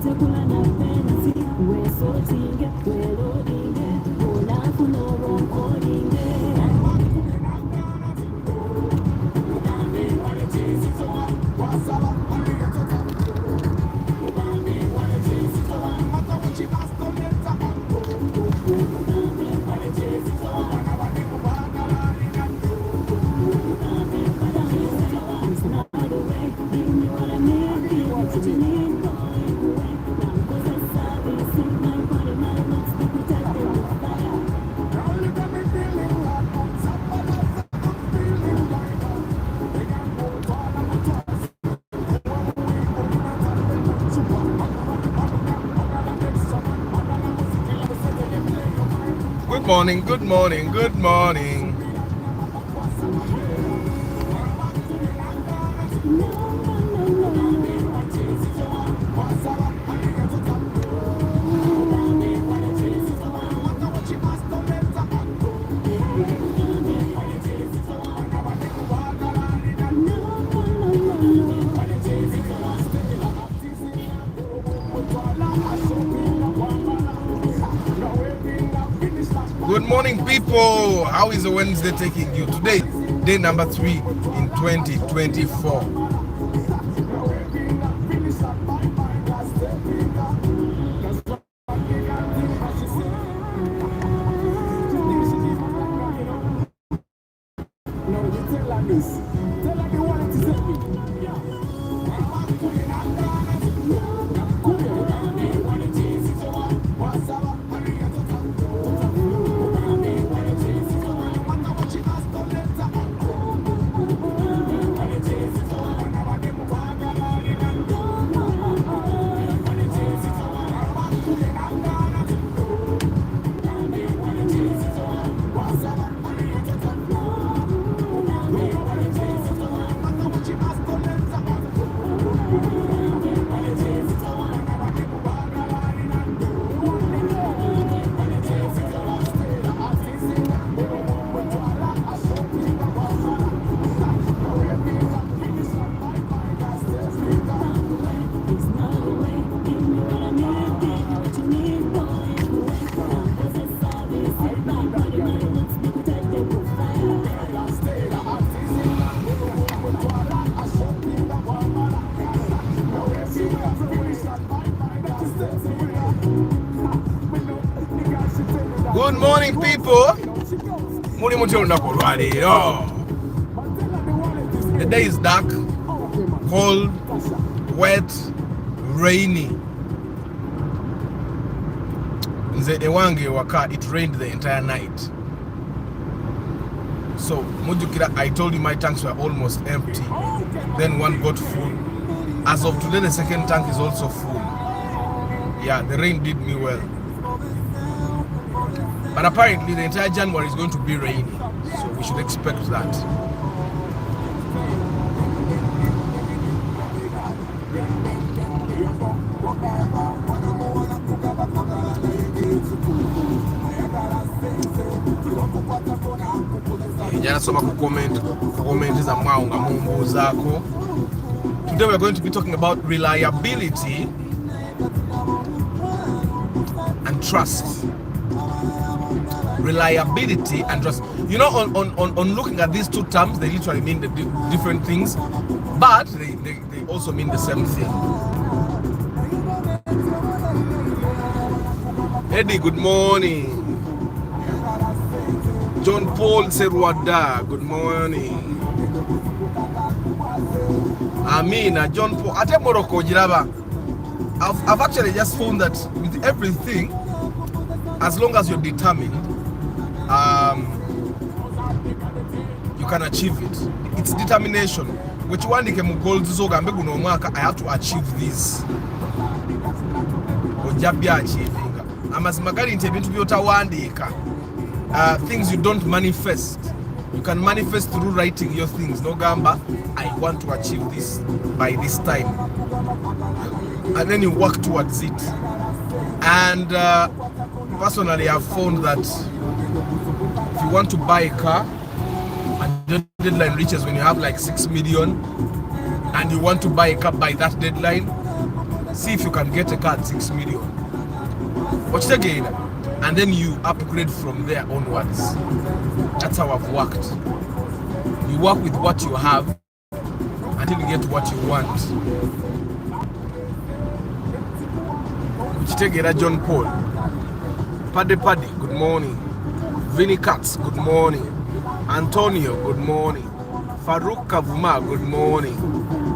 Good morning, good morning, good morning. Good morning, people. How is the Wednesday taking you? Today, day number 3 in 2024. Good morning, people. The day is dark, cold, wet, rainy. It rained the entire night. So, I told you my tanks were almost empty. Then one got full. As of today, the second tank is also full. Yeah, the rain did me well. But apparently, the entire January is going to be rainy. So, we should expect that. Today we are going to be talking about reliability and trust. Reliability and trust. You know, on looking at these two terms, they literally mean the different things, but they also mean the same thing. Eddie, good morning. John Paul Serwada, good morning. Amina, John Paul. Ate Morocco Jiraba. I've actually just found that with everything, as long as you're determined, you can achieve it. It's determination. Which one can goal to I have to achieve this. Achieving. Things you don't manifest. You can manifest through writing your things. No gamba, I want to achieve this by this time. And then you work towards it. And personally, I've found that if you want to buy a car, and the deadline reaches when you have like 6 million, and you want to buy a car by that deadline, see if you can get a car at 6 million. Watch it again, and then you upgrade from there onwards. That's how I've worked. You work with what you have until you get what you want. Watch it again, John Paul. Paddy, good morning. Vinny Katz, good morning. Antonio, good morning. Farouk Kavuma, good morning.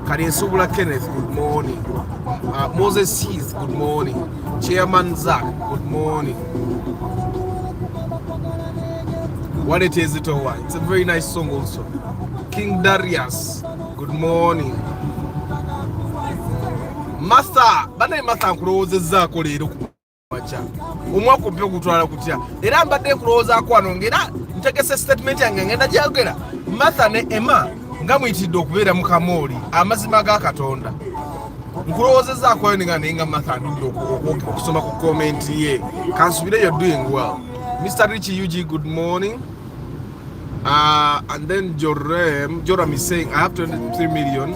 Karinsubula Kenneth, good morning. Moses Heath, good morning. Chairman Zach, good morning. What it is, it's a very nice song also. King Darius, good morning. Martha, bana Martha nkulowoze zako leero kumacha. Omwaka mpya okutwala kutya. Era mbadde nkulowooza akwanongera ntegese statement yange ngenda gyagera. Martha ne Emma nga muyitidde okubeera mu kamooli amazima ga Katonda. Nkulowoozezza akwayo nga Martha ndudde okusoma ku comment ye. Kansubire you're doing well. Mr. Richie UG, good morning. And then Joram is saying, I have 23 million.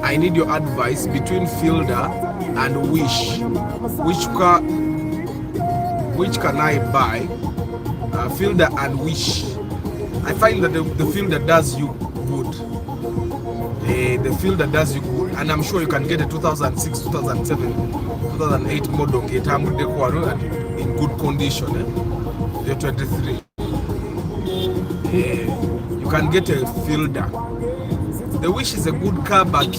I need your advice between Fielder and Wish. Which can I buy? Fielder and Wish. I find that the Fielder does you good. The Fielder does you good, and I'm sure you can get a 2006, 2007, 2008 model in good condition. The 23. You can get a Fielder. The Wish is a good car, but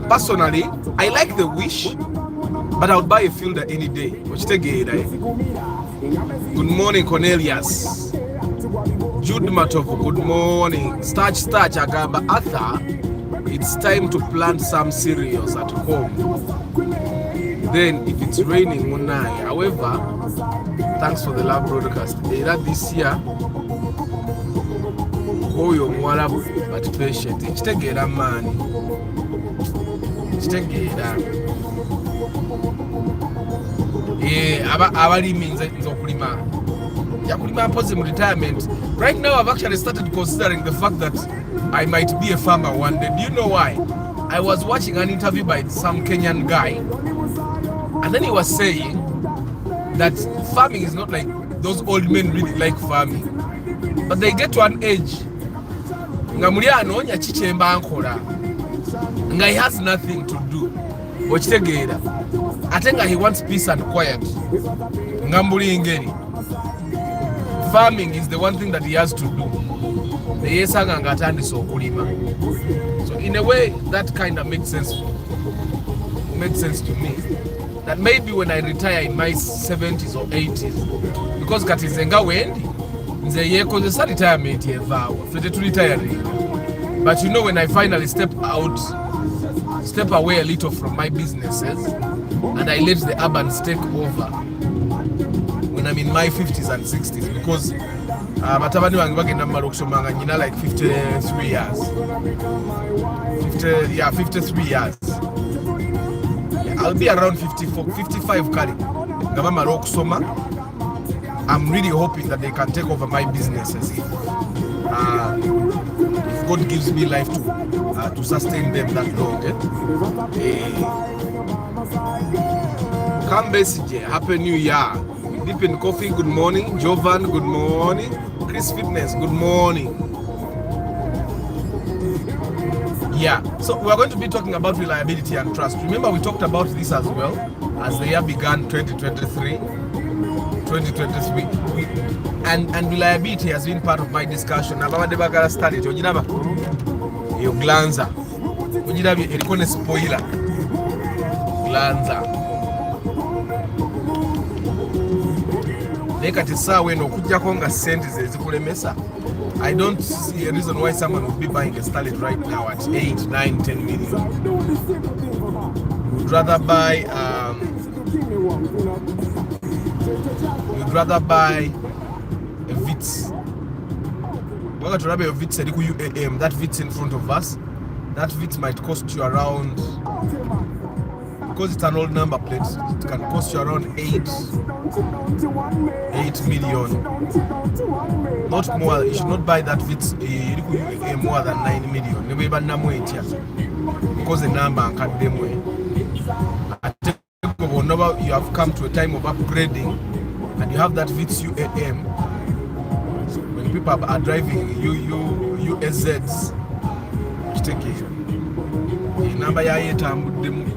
personally, I like the Wish, but I would buy a Fielder any day. Good morning, Cornelius. Jude Matovo, good morning. Starch, Agamba Arthur. It's time to plant some cereals at home. Then, if it's raining, Munai. However, thanks for the love broadcast. This year, Koyo Mwarabu, but patient. Ichitegera man. Ichitegera. Abali means Zokulima. Yakulima pose in retirement. Right now, I've actually started considering the fact that I might be a farmer one day. Do you know why? I was watching an interview by some Kenyan guy, and then he was saying that farming is not like those old men really like farming, but they get to an age. Ngamuliano nyachichemba ankola. Nga he has nothing to do. Ochitegera. Atenga he wants peace and quiet. Ngambuli ingeri. Farming is the one thing that he has to do. So in a way, that kind of makes sense to me. That maybe when I retire in my 70s or 80s, because katizenga wendi, nze yeko nze retirement yevawa, fete to retiring. But you know, when I finally step away a little from my businesses, and I let the urbans take over, when I'm in my 50s and 60s, because batabani wange bagenda mu marokusomanga nyina like 53 years. 53 years. I'll be around 54, 55 kali. Nga bamala okusoma. I'm really hoping that they can take over my businesses. If God gives me life to sustain them that long. Come message, Happy New Year. Deep in Coffee, good morning. Jovan, good morning. Chris Fitness, good morning. Yeah, so we're going to be talking about reliability and trust. Remember, we talked about this as well as the year began 2023. And reliability has been part of my discussion. Ababadebagala study ojiraba yo glanza ojirabye eriko ne spoiler glanza nekati sawe no kujjako nga sente zezikulemesa. I don't see a reason why someone would be buying a Starlet right now at 8, 9, 10 million. Would rather buy a Vitz. We're going to have a Vitz UAM. That Vitz in front of us. That Vitz might cost you around, because it's an old number plate, it can cost you around 8 million. Not more. You should not buy that Vitz more than 9 million. Because the number can them way. whenever you have come to a time of upgrading and you have that Vitz UAM, when people are driving USZs, take it. The number ya yetambudde muko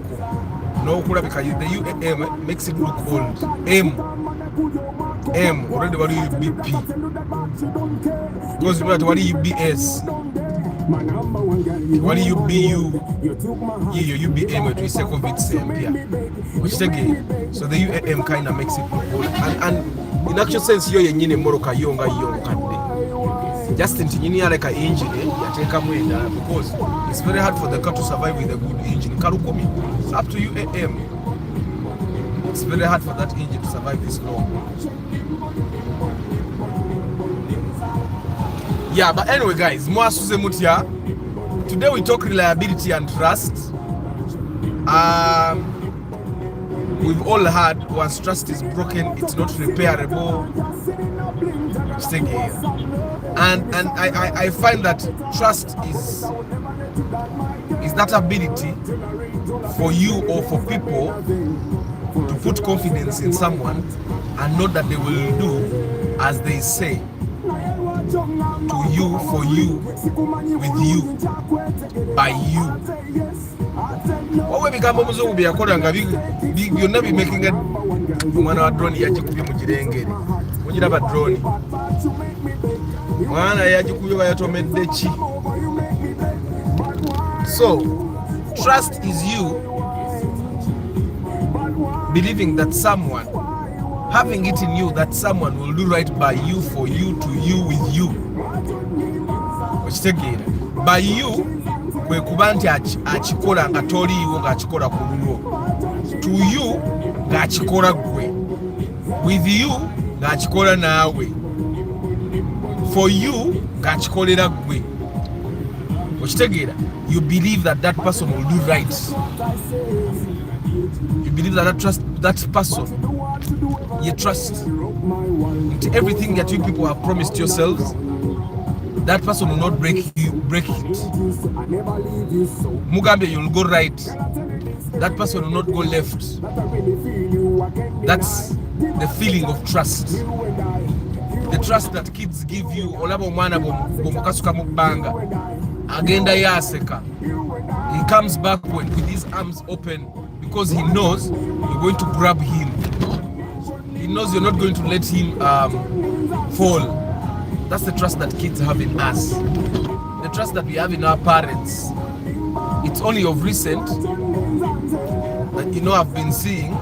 n'okulabika the UAM makes it look old. M already wali BP because you wali UBS wali UBU iyo UBM wetu iseko Vitz mpya ukitege. So the UAM kind of makes it look old, and in actual sense yo yenyine moroka yonga yonkadde just nti nyini aleka engine yateka mwenda because it's very hard for the car to survive with a good engine. Karukumi, it's up to UAM. It's very hard for that engine to survive this long. Yeah, but anyway guys, mwasuze mutya. Today we talk reliability and trust. We've all heard once trust is broken, it's not repairable. And I find that trust is that ability for you or for people to put confidence in someone and know that they will do as they say to you, for you, with you, by you. What we become omuzungu byakola nga byonna bimaking it mwana wa drone yagikubye mu kirengere mugiraba drone mwana yagikubye bayatomedde ki. So trust is you believing that someone, having it in you that someone will do right by you, for you, to you, with you. By you kwe kuba nti akikola nga toliiwo ng'akikola ku lulwo, to you ng'akikola gwe, with you ng'akikola naawe, for you ng'akikolera gwe. Okitegeera, you believe that that person will do right. You believe that that person, you trust into everything that you people have promised yourselves. That person will not break it. Mugambe, you'll go right. That person will not go left. That's the feeling of trust. The trust that kids give you. Olaba omwana bomukasuka mubanga agenda yaseka. He comes back with his arms open because he knows you're going to grab him. He knows you're not going to let him fall. That's the trust that kids have in us. The trust that we have in our parents. It's only of recent that, I've been seeing,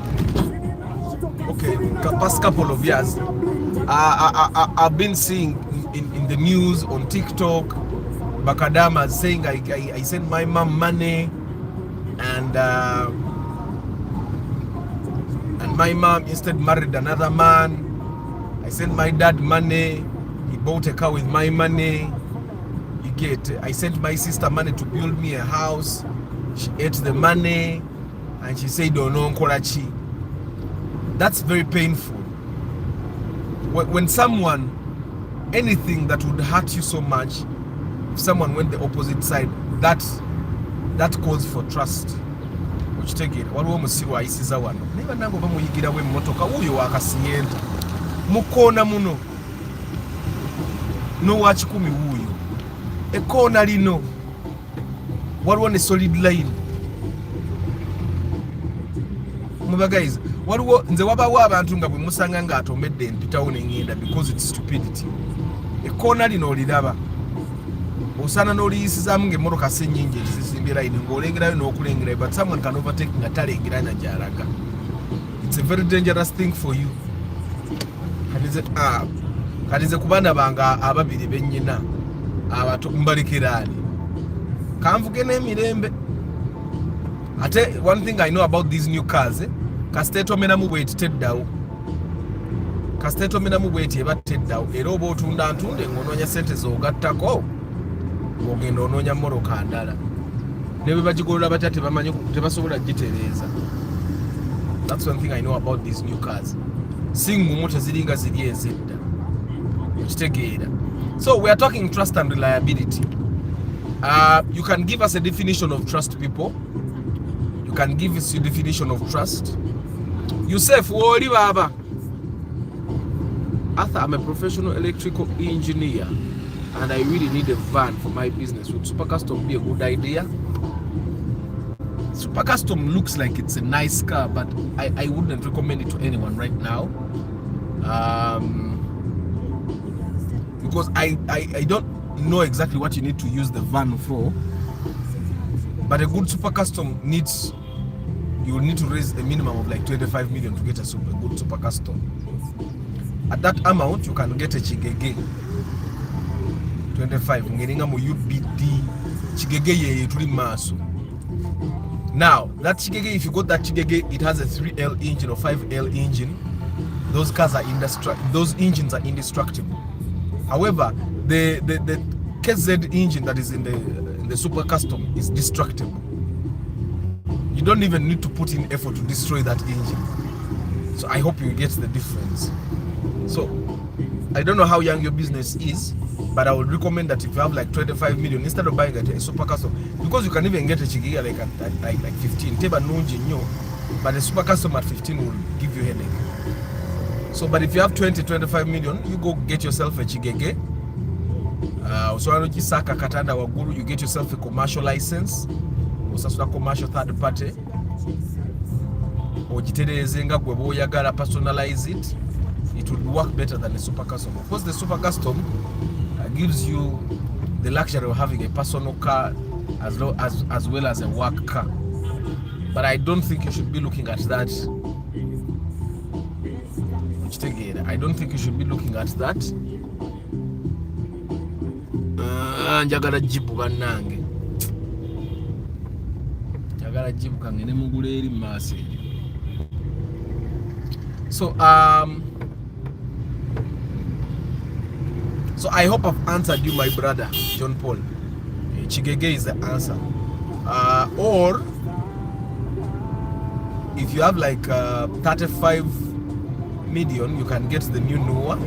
past couple of years, I've been seeing in the news, on TikTok, Bakadama saying, I sent my mom money, and my mom instead married another man. I sent my dad money. He bought a car with my money. I sent my sister money to build me a house. She ate the money and she said, "Oh no, Nkolachi." That's very painful. When someone, anything that would hurt you so much, if someone went the opposite side, that calls for trust. Which take it. Waliwo musiru ayisiza wano. Niba nango bamuyigira we mmotoka uyo wakasiyenta. Mukona muno. No wachikumi wuyo. Ekona lino. Waliwo ne solid line. Muba guys, waliwo nze wabawo abantu nga bwe musanga nga atomedde empitawo n'engenda because it's stupidity. Ekona lino oliraba. Osana n'oliyisizaamu ng'emmotoka si nnyingi ezisimbye line ng'olengerayo n'okulengerayo, but someone can overtake nga talengera na gy'alaga. It's a very dangerous thing for you. Katize kubanda banga ababiri bennyina abato mbalekeraani kanvuge n'emirembe. Ate one thing I know about these new cars, kasiteeto menamu bweti teddawo. Kasiteeto menamu bweti eba teddawo. Era oba otunda ntunde ng'onoonya sente z'ogattako ng'ogenda onoonya mmoloka ndala. Ne bwe bagigolola batya tebasobola gitereeza. That's one thing I know about these new cars. Singumu teziringa ziri ezedda. Okitegeera. So we are talking trust and reliability. You can give us a definition of trust, people. You You can give us your definition of trust. Yusef, woli baba. Arthur, I'm a professional electrical engineer and I really need a van for my business. Would Super Custom be a good idea? Super Custom looks like it's a nice car, but I wouldn't recommend it to anyone right now. Because I don't know exactly what you need to use the van for. But a good Super Custom needs, you will need to raise a minimum of like 25 million to get a good Super Custom. At that amount, you can get a Chigege 25. UBD Chigege ye maso. Now, that Chigege, if you got that Chigege, it has a 3L engine or 5L engine. Those cars are those engines are indestructible. However, the KZ engine that is in the Super Custom is destructible. You don't even need to put in effort to destroy that engine. So I hope you get the difference. So I don't know how young your business is, but I would recommend that if you have like 25 million, instead of buying a Super Custom, because you can even get a Chigiga like 15, but a Super Custom at 15 will give you a headache. So, but if you have 20-25 million, you go get yourself a Chigege. You get yourself a commercial license, or a commercial third party, or personalize it. It would work better than a Super Custom. Of course, the Super Custom gives you the luxury of having a personal car as well as a work car. But I don't think you should be looking at that. I don't think you should be looking at that. Njagala jibu banange. Njagala jibu kangene mugule eri mase. So I hope I've answered you, my brother John Paul. Chigege is the answer. Or if you have like 35 million, you can get the new Noah.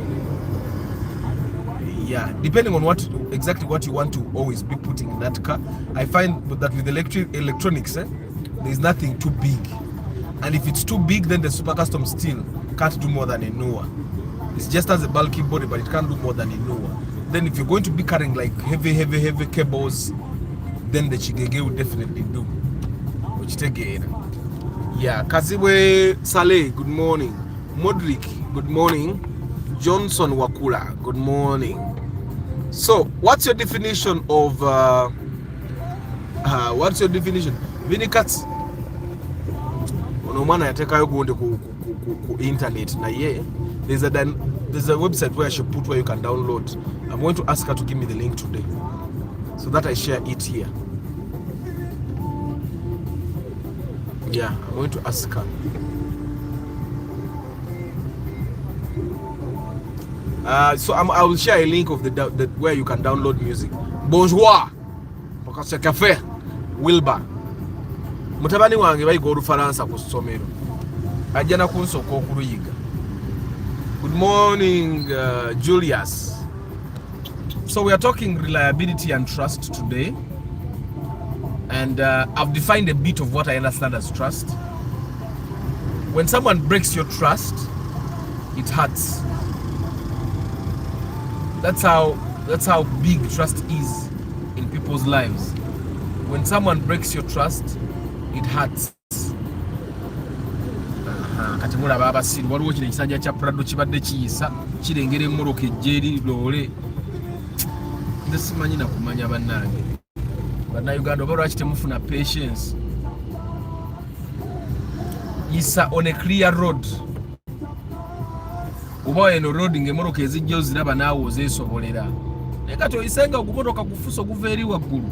Yeah, depending on exactly what you want to always be putting in that car. I find that with electronics, there's nothing too big. And if it's too big, then the Super Custom still can't do more than a Noah. It's just as a bulky body, but it can't do more than a Noah. Then if you're going to be carrying like heavy cables, then the Chigege will definitely do. Which again, yeah. Kaziwe Saleh, good morning. Modric, good morning. Johnson Wakula, good morning. So, what's your definition of what's your definition? Vinicats. No man, I take you go on the internet na yeah. There's a website where I should put where you can download. I'm going to ask her to give me the link today so that I share it here. Yeah, I'm going to ask her. So I will share a link of the where you can download music. Bonjour, because c'est café. Wilba. Mutabani wange bayiga Olufaransa ku ssomero. Ajja na kunsooka okuluyiga. Good morning, Julius. So we are talking reliability and trust today. And I've defined a bit of what I understand as trust. When someone breaks your trust, it hurts. That's how big trust is in people's lives. When someone breaks your trust, it hurts. Kati mulaba abasiri waliwo kino ekisanja kya Prado kibadde kiyisa kirengera emmoroka ejjeeri loole. Nze simanyi na kumanya bannange. Bannayuganda oba lwaki temufuna patience. Yisa on a clear road. Oba eno road ng'emmoroka ezijja oziraba naawe ozeesobolera. Naye kati oyisenga ogumotoka gufuso guva eri waggulu.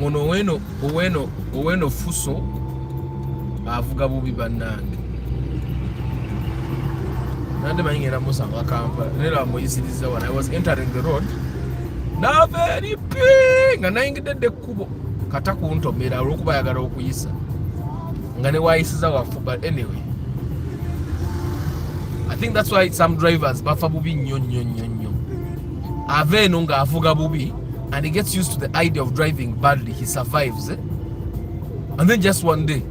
Ono oweno fuso avuga bubi bannange. Nande manyi ngenda musanga Kampala. Nera muyisiriza when I was entering the road. Na very big nga nayingidde ekkubo kata kuntomera olw'okuba ayagala okuyisa. Nga ne wayisiza wafu, but anyway. I think that's why some drivers bafa bubi nnyo. Ave eno nga avuga bubi and he gets used to the idea of driving badly. He survives. and then just one day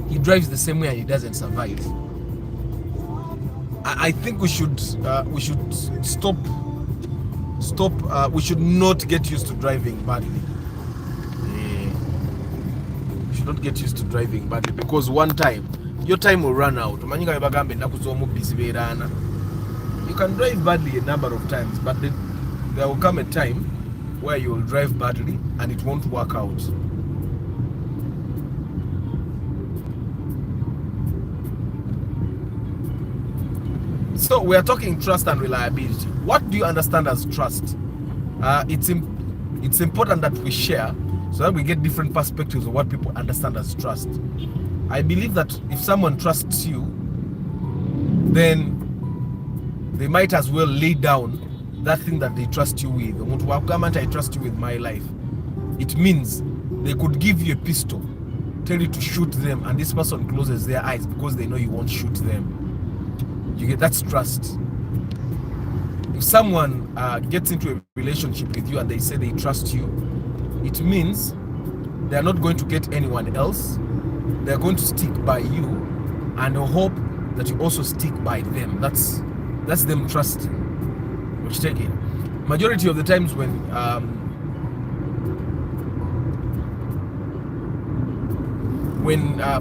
he drives the same way and he doesn't survive. I think we should stop. We should not get used to driving badly. We should not get used to driving badly, because one time your time will run out. You can drive badly a number of times, but there will come a time where you will drive badly and it won't work out. So we are talking trust and reliability. What do you understand as trust? It's important that we share so that we get different perspectives of what people understand as trust. I believe that if someone trusts you, then they might as well lay down that thing that they trust you with. I trust you with my life. It means they could give you a pistol, tell you to shoot them, and this person closes their eyes because they know you won't shoot them. You get, that's trust. If someone gets into a relationship with you and they say they trust you, it means they're not going to get anyone else. They're going to stick by you and hope that you also stick by them. That's them trusting. Which take it. Majority of the times when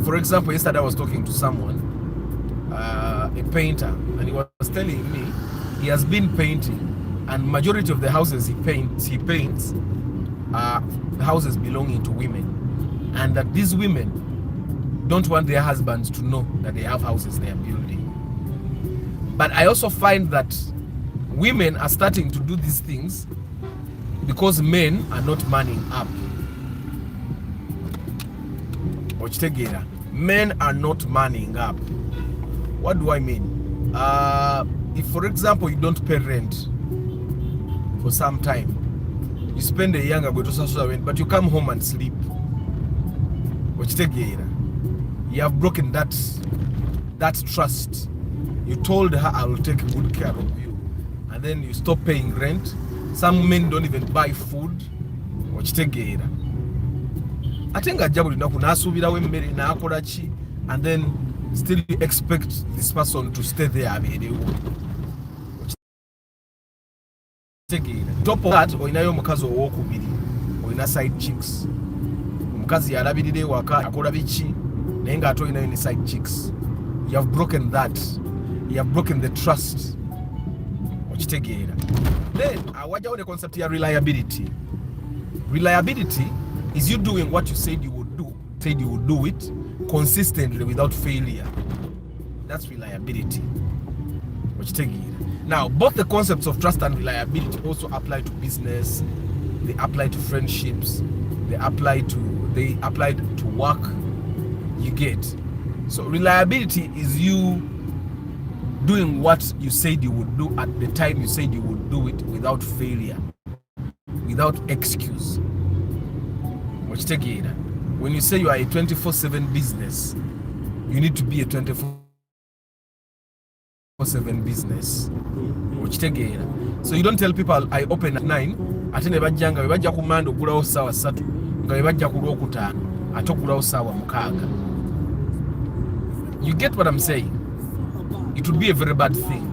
for example, yesterday I was talking to someone, a painter, and he was telling me he has been painting, and majority of the houses he paints are houses belonging to women, and that these women don't want their husbands to know that they have houses they are building. But I also find that women are starting to do these things because men are not manning up. Men are not manning up. What do I mean? If, for example, you don't pay rent for some time, you spend a year but you come home and sleep. You have broken that trust. You told her, I will take good care of you, and then you stop paying rent. Some men don't even buy food. I think and then still you expect this person to stay there. Top of that, or in side chicks. Side chicks. You have broken that. You have broken the trust. Then I watch out the concept of reliability. Reliability is you doing what you said you would do. Said you would do it consistently without failure. That's reliability. Now, both the concepts of trust and reliability also apply to business. They apply to friendships. They apply to work. You get. So reliability is you doing what you said you would do at the time you said you would do it without failure, without excuse. When you say you are a 24/7 business, you need to be a 24/7 business. So you don't tell people I open at 9, ate ne bajjanga bajja ku Mande okulawo sawa 3 nga bajja ku Lwokutaano ate okulawo sawa 6. You get what I'm saying? It would be a very bad thing.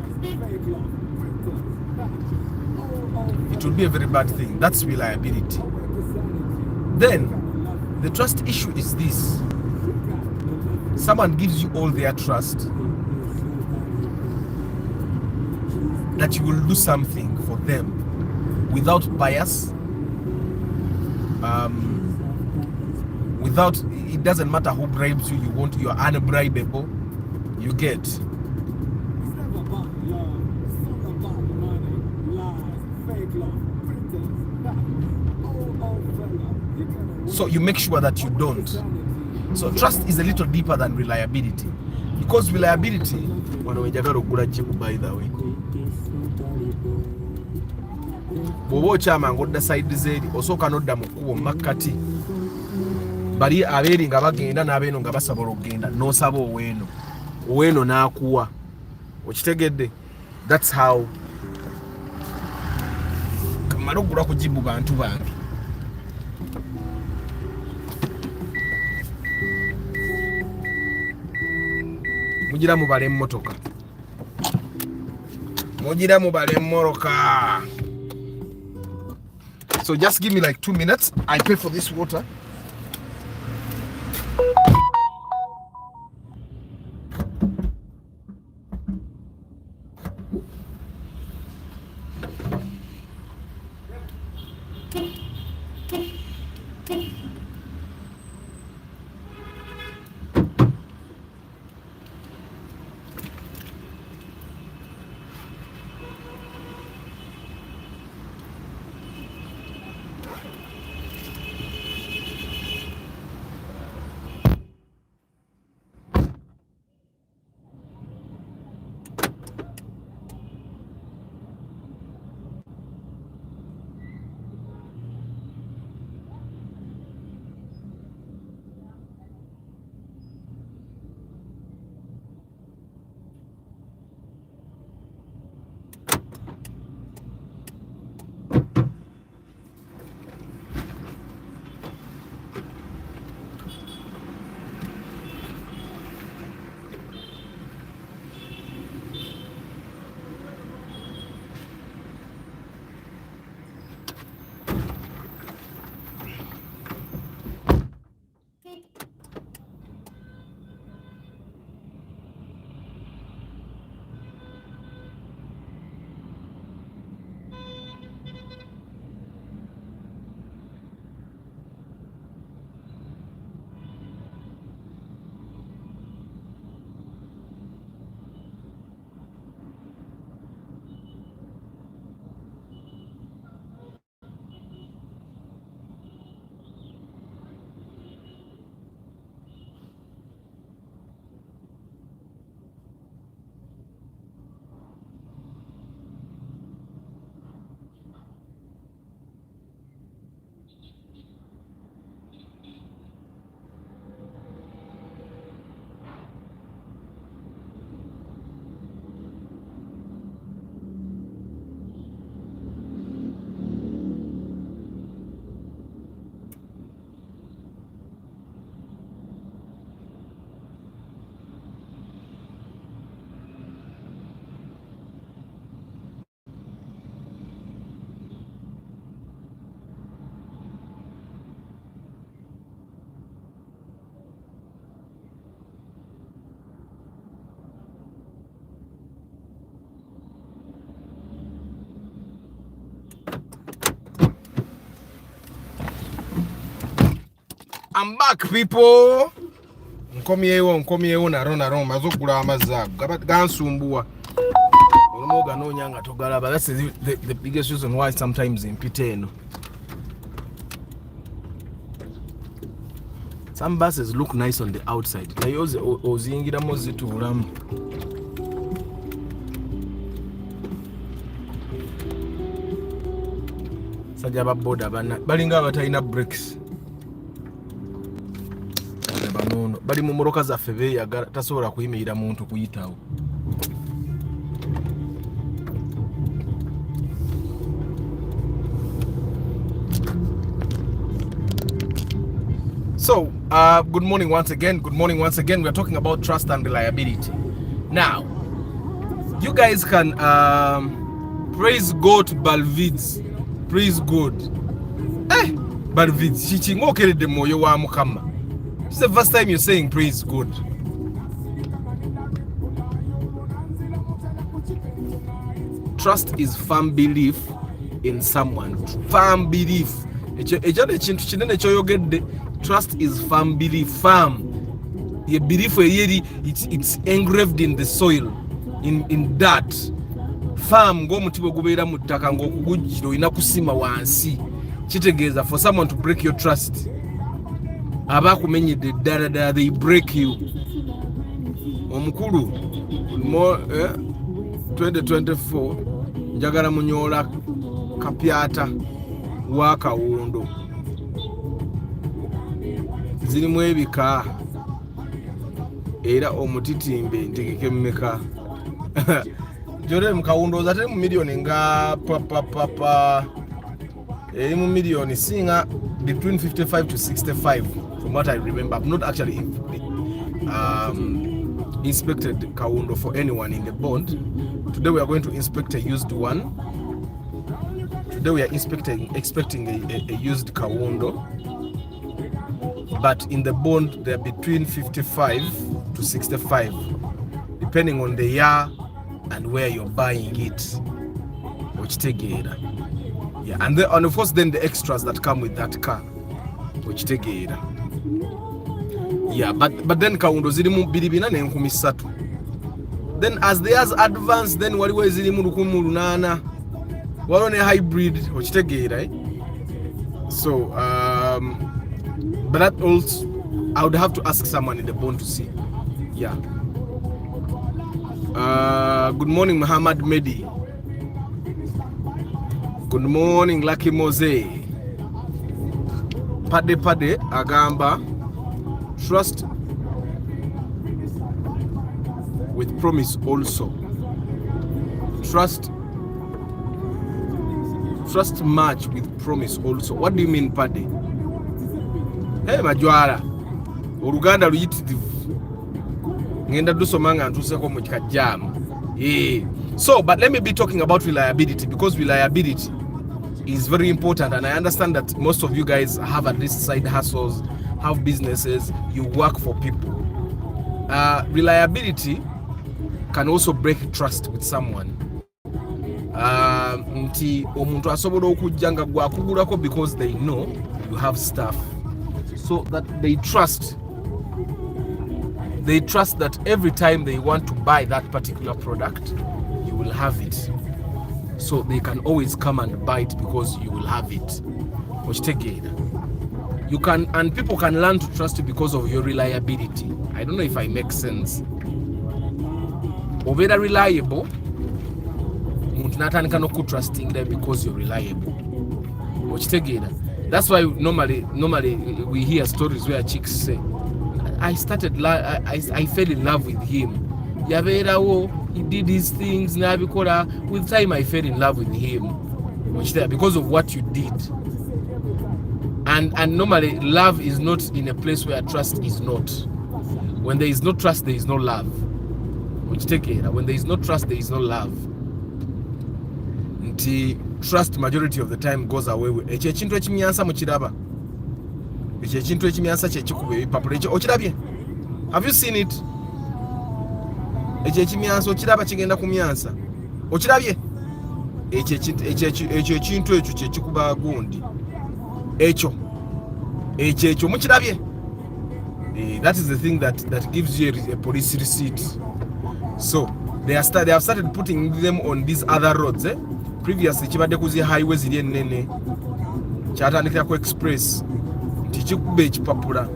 It would be a very bad thing. That's reliability. Then the trust issue is this. Someone gives you all their trust that you will do something for them without bias, without, it doesn't matter who bribes you, you're unbribable. You get. So you make sure that you don't. So trust is a little deeper than reliability, because reliability, by the way, side osoka nodda mukubo makati bali aberi nga bagenda n'abeeno nga basabola okugenda n'osaba oweno n'akuwa okitegedde. That's how kamala okugula kujibu bantu bange. mugira mubale emmotoka, mugira mubale emmoroka. So just give me like 2 minutes. I pay for this water. I'm back, people. Nkomyewo naro mazokula amazago gansumbuwa olomoga nonyanga togalaba. That's the biggest reason why sometimes in Piteno some buses look nice on the outside. Naye ozingiramu zitulamu. Sajja ba boda balinga abatalina brakes. Bali mu moroka zaffe beeyagala tasobola kuyimirira muntu kuyitawo. So good morning once again. We're talking about trust and reliability. Now you guys can praise God Balvids. Praise God. Balvids chichingokeredde mwoyo wa Mukama. This is the first time you're saying praise God. Trust is firm belief in someone. Firm belief. Trust is firm belief. Firm. Your belief it's engraved in the soil, in dirt. Firm go mutibo gubeera mu ttaka ng'okugujjira olina kusima wansi. Kitegeeza for someone to break your trust. Abakumenyedde ddala they break you. Omukulu 2024 njagala munyola kapyata wa kawondo. Zirimu ebika era omutitimbe ntegeke mmeka. Jole mukawundo zate mu milioni nga papa eri mu milioni singa between 55 to 65 from what I remember. I'm not actually inspected kawundo for anyone in the bond. Today we are going to inspect a used one. Today we are expecting a used kawundo, but in the bond they are between 55 to 65, depending on the year and where you're buying it. Which take it. Yeah, and of course then the extras that come with that car. Which take it. Yeah, but then kawundo zirimu 2,330. Then as the years advance, then waliwo ezirimu 1,800. Waliwo ne hybrid which take it, right? So but that also I would have to ask someone in the bond to see. Yeah. Good morning, Muhammad Medi. Good morning, Lucky Mose. Pade agamba, trust with promise also. Trust much with promise also. What do you mean, Pade? Hey, Majwara. Uganda luyitirivu. Ngenda dusomanga ntuseko mu kajjama. So, but let me be talking about reliability, because reliability is very important, and I understand that most of you guys have at least side hustles, have businesses, you work for people. Reliability can also break trust with someone. Nti omuntu asobola okujjanga gwakugulako because they know you have stuff, so that they trust that every time they want to buy that particular product, you will have it. So they can always come and buy it because you will have it. Which take it. You can, and people can learn to trust you because of your reliability. I don't know if I make sense. Over reliable, natandika no trusting them because you're reliable. Which take it. That's why normally we hear stories where chicks say, I fell in love with him. He did these things. With time I fell in love with him. Which there because of what you did. And normally love is not in a place where trust is not. When there is no trust, there is no love. Which take it. When there is no trust, there is no love. Trust majority of the time goes away with ekintu ekimyansa mukiraba. Ekintu ekimyansa kyekikuba ebipapula ekyo okirabye? Have you seen it? Ekimyansa okiraba kigenda kumyansa. Okirabye? Ekyo ekintu ekyo kyekikuba gundi. Ekyo mukirabye? That is the thing that gives you a police receipt. So they have started putting them on these other roads. Previously kibadde kuzi highways ziri ennene, kyatandikira ku express nti kikuba ekipapula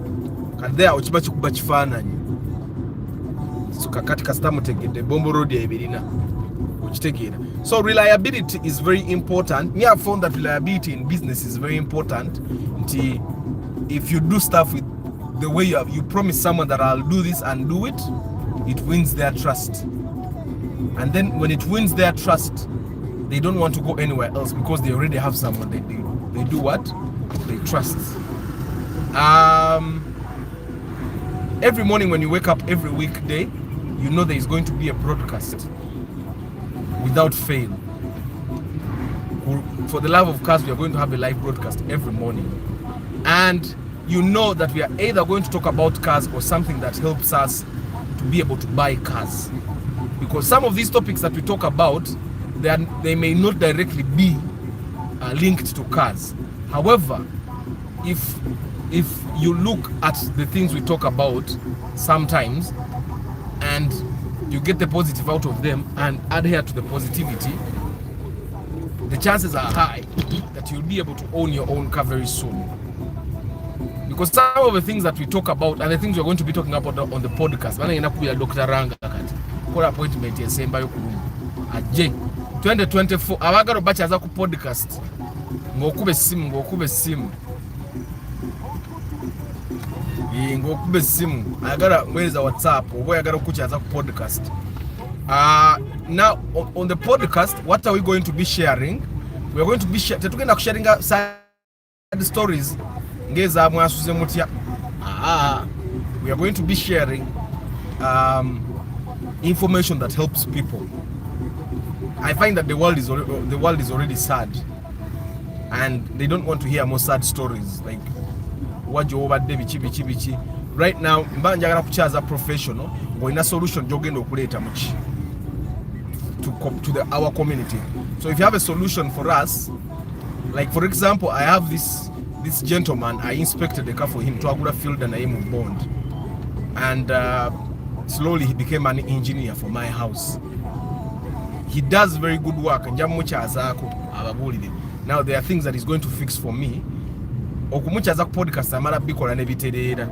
kadde awo kiba kikuba kifaananyi. So kakati kasita mutegedde Bombo Road ebirina okitegeera. So reliability is very important. Me, I found that reliability in business is very important. Nti if you do stuff with the way you promise someone that I'll do this and do it, it wins their trust. And then when it wins their trust, they don't want to go anywhere else because they already have someone they do what? They trust. Every morning when you wake up every weekday, you know there is going to be a broadcast without fail. For the love of cars, we are going to have a live broadcast every morning. And you know that we are either going to talk about cars or something that helps us to be able to buy cars. Because some of these topics that we talk about, they may not directly be linked to cars. However, if you look at the things we talk about sometimes and you get the positive out of them and adhere to the positivity, the chances are high that you'll be able to own your own car very soon. Because some of the things that we talk about and the things we're going to be talking about on the podcast, Dr. Ranga call appointment yesembayo kulungu ajje 2024 abagalo bachaza ku podcast ngokube simu ngokube simu ayagala mweza WhatsApp obo ayagala okuchaza ku podcast. Now on the podcast, what are we going to be sharing? We are going to be tetugenda kusharing side stories ngeza mwasuze mutya. We are going to be sharing information that helps people. I find that the world is already sad, and they don't want to hear more sad stories like what you obadde bichi. Right now mba njagala kuchaza professional ngoina solution jogenda okuleta muki to our community. So if you have a solution for us, like for example, I have this gentleman, I inspected the car for him to Agura Field and I am bond, and slowly he became an engineer for my house. He does very good work. Now there are things that he's going to fix for me. Okumuchaza podcast amala bikola ne biterera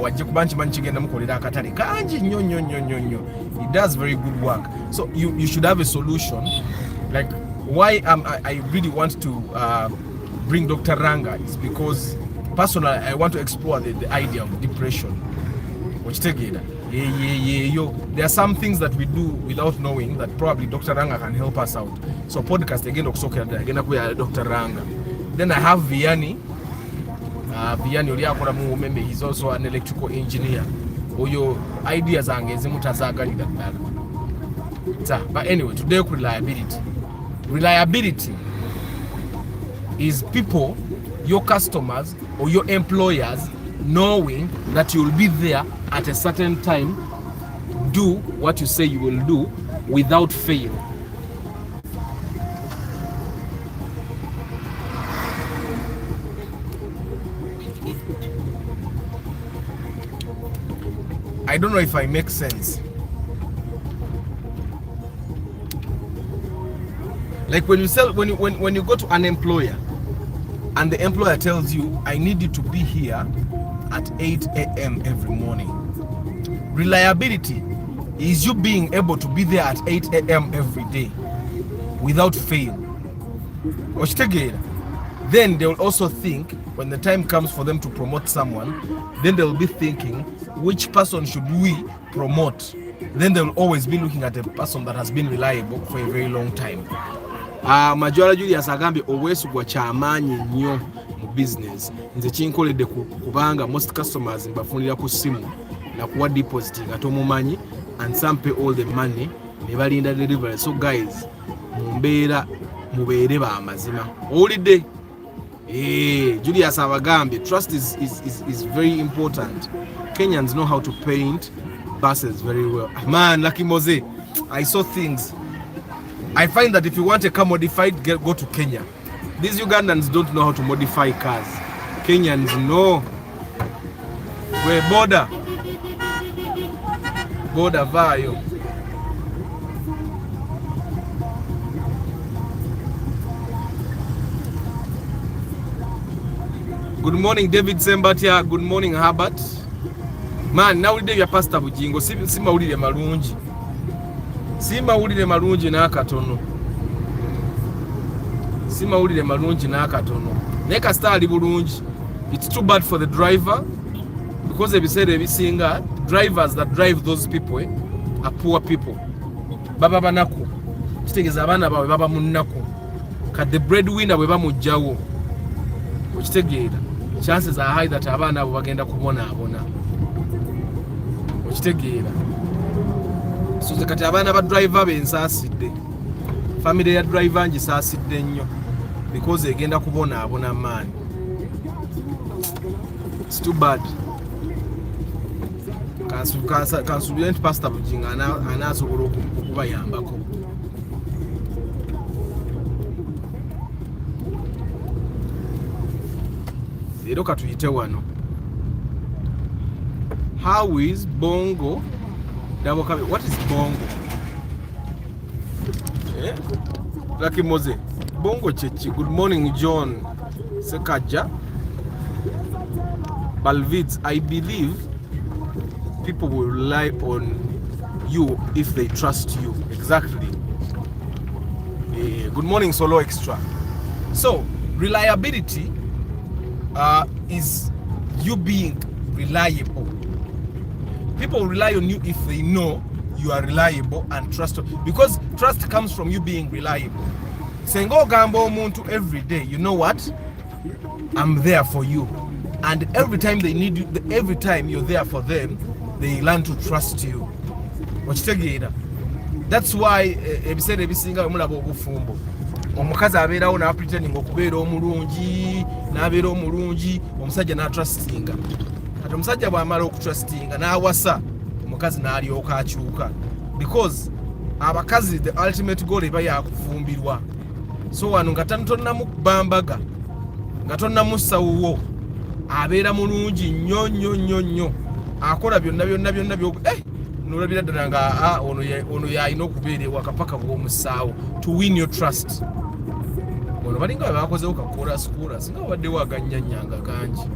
wajje kubanchi manchigenda mukolera akatale kanji nyonyo. He does very good work. So you should have a solution. Like why I really want to bring Dr. Ranga is because personally I want to explore the idea of depression. Which together, there are some things that we do without knowing that probably Dr. Ranga can help us out. So podcast again again Dr. Ranga. Then I have Vianney. Vianney Oliakola mu member, he's also an electrical engineer. Oyo ideas zange zimutazagalira ddala. But anyway, today reliability. Reliability is people, your customers or your employers knowing that you will be there at a certain time, do what you say you will do without fail. I don't know if I make sense. Like when you go to an employer and the employer tells you, I need you to be here at 8 a.m. every morning. Reliability is you being able to be there at 8 a.m. every day without fail. Then they will also think, when the time comes for them to promote someone, then they will be thinking, which person should we promote? Then they will always be looking at a person that has been reliable for a very long time. Majora Julius Agambi always gwa chamanyi nnyo mu business. Nze kinkoledde kubanga most customers mbafunira ku simu na kuwa deposit nga tomumanyi, and some pay all the money ne balinda delivery. So guys, mubeere ba mazima. Owulidde? Julius Abagambi, trust is very important. Kenyans know how to paint buses very well. Man, Lucky Mose, I saw things. I find that if you want a car modified, go to Kenya. These Ugandans don't know how to modify cars. Kenyans know. We're border vayo. Good morning, David Sembatia. Good morning, Herbert. Man, now we do your pastor Bujingo. Sima ulile malunji. Sima ulile malunji na akatono. Sima ulile malunji na akatono. Neka stali bulunji. It's too bad for the driver, because they said ebisinga drivers that drive those people are poor people. Baba banako. Kitegeza abana bawe baba munnako. Kadde breadwinner bwe bamujjawo. Okitegeera. Chances are high that abana abo bagenda kubona abona. Okitegeera. So kati abana ba driver bensasidde. Family ya driver ngisasidde nnyo because egenda kubona abona man. It's too bad. Kansubilent pastor Bujinga anasobola okubayambako. Leero katuyite wano. How is Bongo? What is Bongo? Lucky Mose. Bongo Chechi. Good morning, John Sekaja. Balvids, I believe people will rely on you if they trust you. Exactly. Good morning, Solo Extra. So, reliability is you being reliable. People rely on you if they know you are reliable and trustworthy, because trust comes from you being reliable. Saying, oh, gambo muntu every day, you know what? I'm there for you. And every time they need you, every time you're there for them, they learn to trust you. Okitegeera. That's why ebiseera ebisinga mulaba obufumbo. Omukazi abeerawo na pretending okubeera omulungi, n'abeera omulungi, omusajja n'atrustinga. Kati omusajja bw'amala okutrustinga n'awasa, omukazi n'alyoka akyuka. Because abakazi the ultimate goal eba yakufumbirwa. So wano nga tonnamu kubambaga, nga tonnamussawuwo, abeera mulungi nnyo, akola byonna nolabira ddala nga ono yalina okubeera ewaka paka bw'omusaawo to win your trust. Ono balinga bwe bakozewo kakolas nga wabaddewo aganyanyanga gangi.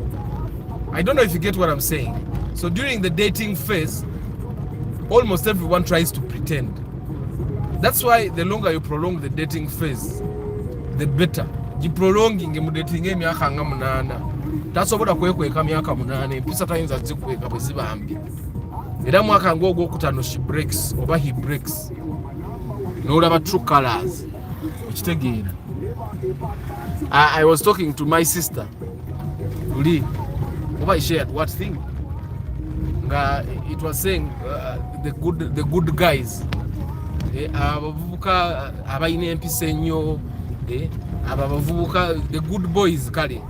I don't know if you get what I'm saying. So during the dating phase, almost everyone tries to pretend. That's why the longer you prolong the dating phase, the better. Giprolonging mu dating emyaka nga 8. Tasobola kwekweka myaka 8, empisa tayinza zikweka bwe ziba mbi. Era mwaka ng'ogwokutaano she breaks oba he breaks. N'olaba true colors. Okitegeera. I was talking to my sister. Uli, oba I shared what thing? It was saying the good guys. Abavubuka abayina empisa ennyo, abavubuka the good boys kale.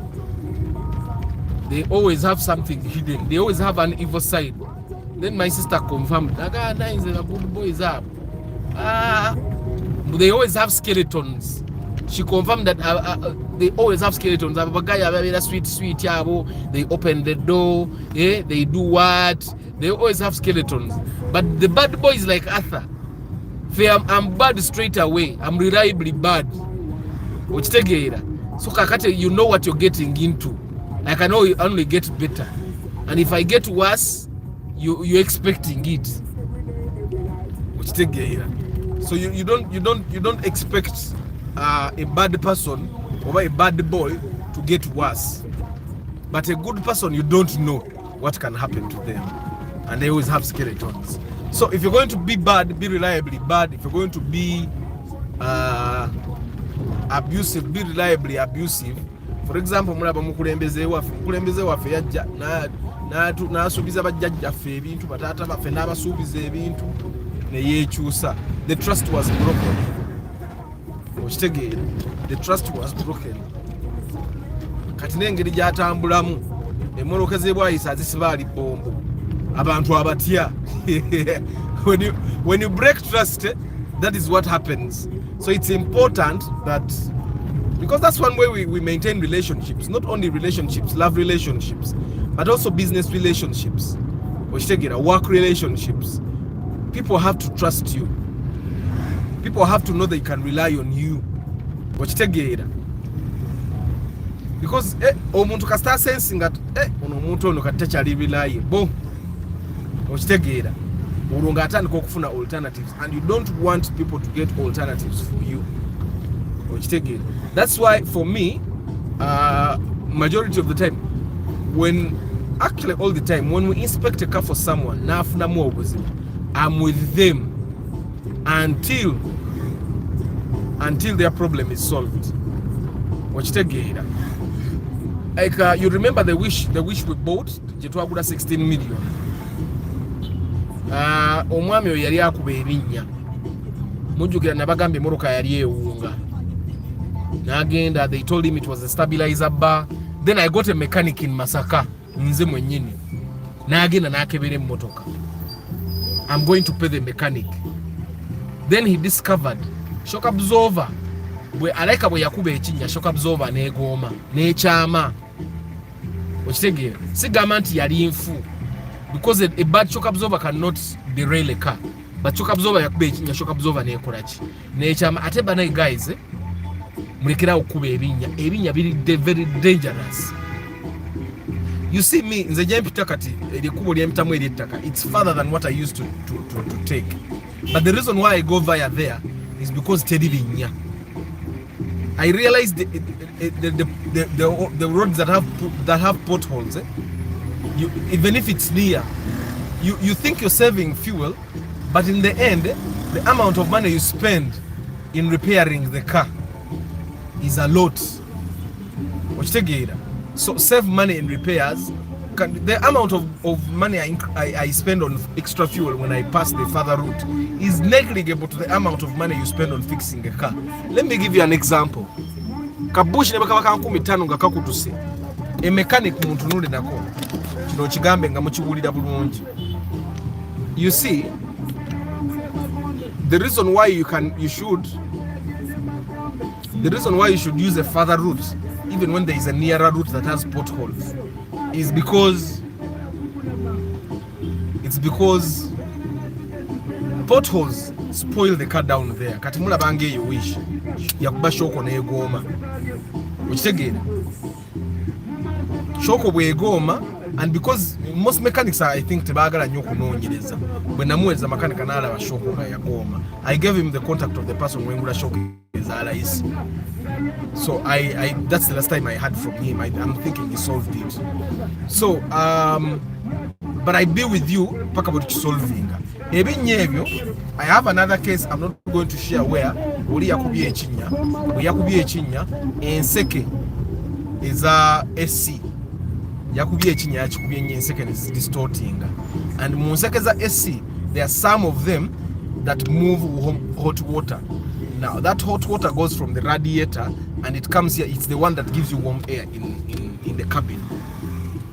They always have something hidden. They always have an evil side. Then my sister confirmed, nice, the good boys up. They always have skeletons. She confirmed that they always have skeletons. Sweet, they open the door, they do what? They always have skeletons. But the bad boys like Arthur, I'm bad straight away. I'm reliably bad. So kakate, you know what you're getting into. I can only get better. And if I get worse, you're expecting it. So you don't expect a bad person or a bad boy to get worse. But a good person, you don't know what can happen to them. And they always have skeletons. So if you're going to be bad, be reliably bad. If you're going to be abusive, be reliably abusive. For example, mulaba mukulembeze waffe yajja n'asuubiza bajjajjaffe ebintu, bataata baffe n'abasuubiza ebintu ne yeekyusa. The trust was broken. Okitegeera, the trust was broken. Kati n'engeri gy'atambulamu, emmoloka z'ebwayisa azisiba ali bombo, abantu abatya. When you break trust, that is what happens. So it's important that, because that's one way we maintain relationships, not only relationships, love relationships, but also business relationships, work relationships. People have to trust you. People have to know they can rely on you. Because omuntu ka start sensing that ono omuntu ono katakyali reliable. Okitegeera. Olunga atandika okufuna alternatives, and you don't want people to get alternatives for you. Okitegeera. That's why for me, majority of the time, all the time, when we inspect a car for someone, I'm with them until their problem is solved. Like you remember the wish we bought, jetwagula 16 million. Omwami oyo yali akuba ebinnya. Mujjukira nabagambe moroka yali ewunga. Nagenda, they told him it was a stabilizer bar. Then I got a mechanic in Masaka, nze mwennyini. Nagenda nakebera emmotoka. I'm going to pay the mechanic. Then he discovered shock absorber. Bwe alaika bwe yakuba ekinnya, shock absorber neegoma, neekyama. Okitegeera, sigamba nti yali nfu. Because a bad shock absorber cannot derail a car. But shock absorber yakuba ekinnya, shock absorber neekola ki? Neekyama. Ate banaye guys, mulekera okuba ebinnya biri very dangerous. You see me, nze gye mpita kati erikubo lyempitamu ery'ettaka, it's farther than what I used to take. But the reason why I go via there is because teri binnya. I realized the roads that have potholes, even if it's near, you think you're saving fuel, but in the end, the amount of money you spend in repairing the car is a lot. So save money in repairs, the amount of money I spend on extra fuel when I pass the further route is negligible to the amount of money you spend on fixing a car. Let me give you an example. Kabushi ne bakaba kankumi 5 nga kakutuse. A mechanic muntu nule nako. Kino kigambe nga mukiwulira bulungi. You see, the reason why you should use a further route even when there is a nearer route that has potholes is because potholes spoil the car down there. Kati mulabanga eyo wish yakuba shoko neegoma ukitegeera shoko bwegoma. And because most mechanics are, I think, tebagala nnyo kunoonyereza bwe namuweza makanika n'alaba shoko nga yagoma, I gave him the contact of the person wengula shoko ezalayisi. So I that's the last time I heard from him. I'm thinking he solved it. So but I be with you paka about solving ebinnya ebyo. I have another case I'm not going to share where oli yakubye ekinnya enseke eza SC yakubye ekinya yakikubye nnyo enseke is distorting, and mu nseke za SC there are some of them that move hot water. Now that hot water goes from the radiator and it comes here. It's the one that gives you warm air in the cabin.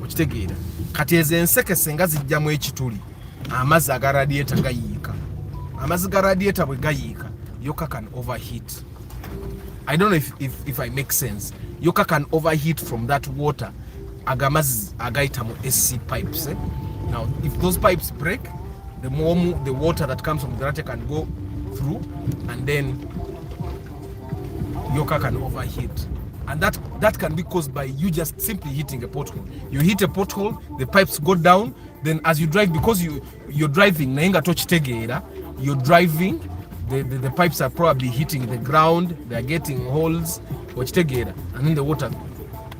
Okitegeera kati ezo enseke senga zijjamu ekituli amazzi aga radiator gayiika. Amazzi ga radiator bwe gayiika your car can overheat. I don't know if I make sense. Your car can overheat from that water agamazi agaita mu SC pipes. Now if those pipes break, the water that comes from the radiator can go through and then your car can overheat, and that can be caused by you just simply hitting a pothole. You hit a pothole, the pipes go down, then as you drive, because you're driving nainga tochitegeera, you're driving, the pipes are probably hitting the ground, they're getting holes together, and then the water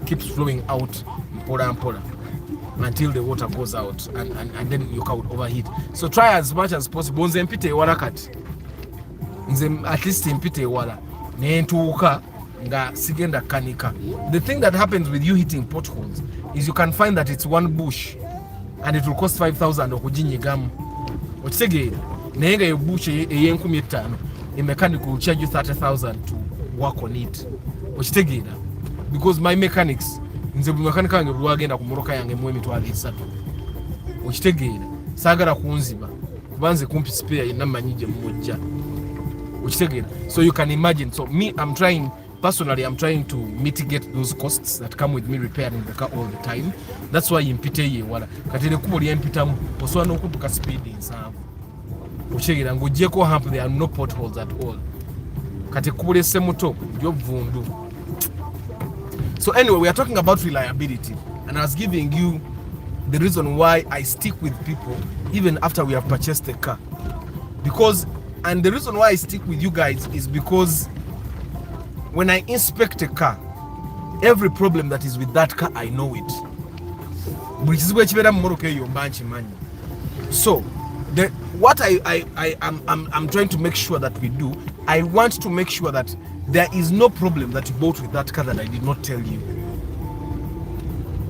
keeps flowing out mpola until the water goes out, and then your car would overheat. So try as much as possible nze mpite ewala kati, nze at least mpite ewala nentuuka nga sigenda kanika. The thing that happens with you hitting potholes is you can find that it's one bush and it will cost 5,000 okuginyigamu. Okitegeera naye nga bush ey'15,000 a mechanic will charge you 30,000 to work on it. Okitegeera because my mechanics nze buli mechanic wange bwagenda ku moroka yange mu emitwalo 3. Okitegeera saagala kunziba kubanze kumpi spare ina manyije mujja. Okitegeera. So you can imagine. So me, I'm trying to mitigate those costs that come with me repairing the car all the time. That's why impite ye wala katene kubo lyempitamu osobola n'okudduka speed nsanvu. Okitegeera ng'oggyeko hump, there are no potholes at all. Kati kubo lyesse muto ly'obuvundu. So anyway, we are talking about reliability, and I was giving you the reason why I stick with people even after we have purchased the car. And the reason why I stick with you guys is because when I inspect a car, every problem that is with that car, I know it. So what I'm trying to make sure that we do, I want to make sure that there is no problem that you bought with that car that I did not tell you.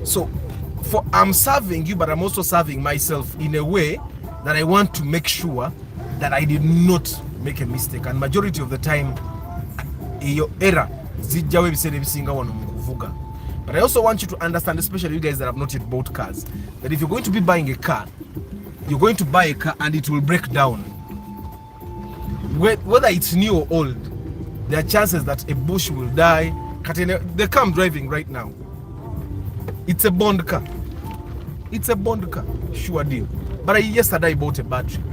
So I'm serving you, but I'm also serving myself in a way that I want to make sure that I did not make a mistake. And majority of the time, your error zijjawo ebiseera ebisinga wano mu kuvuga. But I also want you to understand, especially you guys that have not yet bought cars, that if you're going to be buying a car, you're going to buy a car and it will break down. Whether it's new or old, there are chances that a bush will die. The car I'm driving right now, it's a bond car. It's a bond car, sure deal. But yesterday I bought a battery.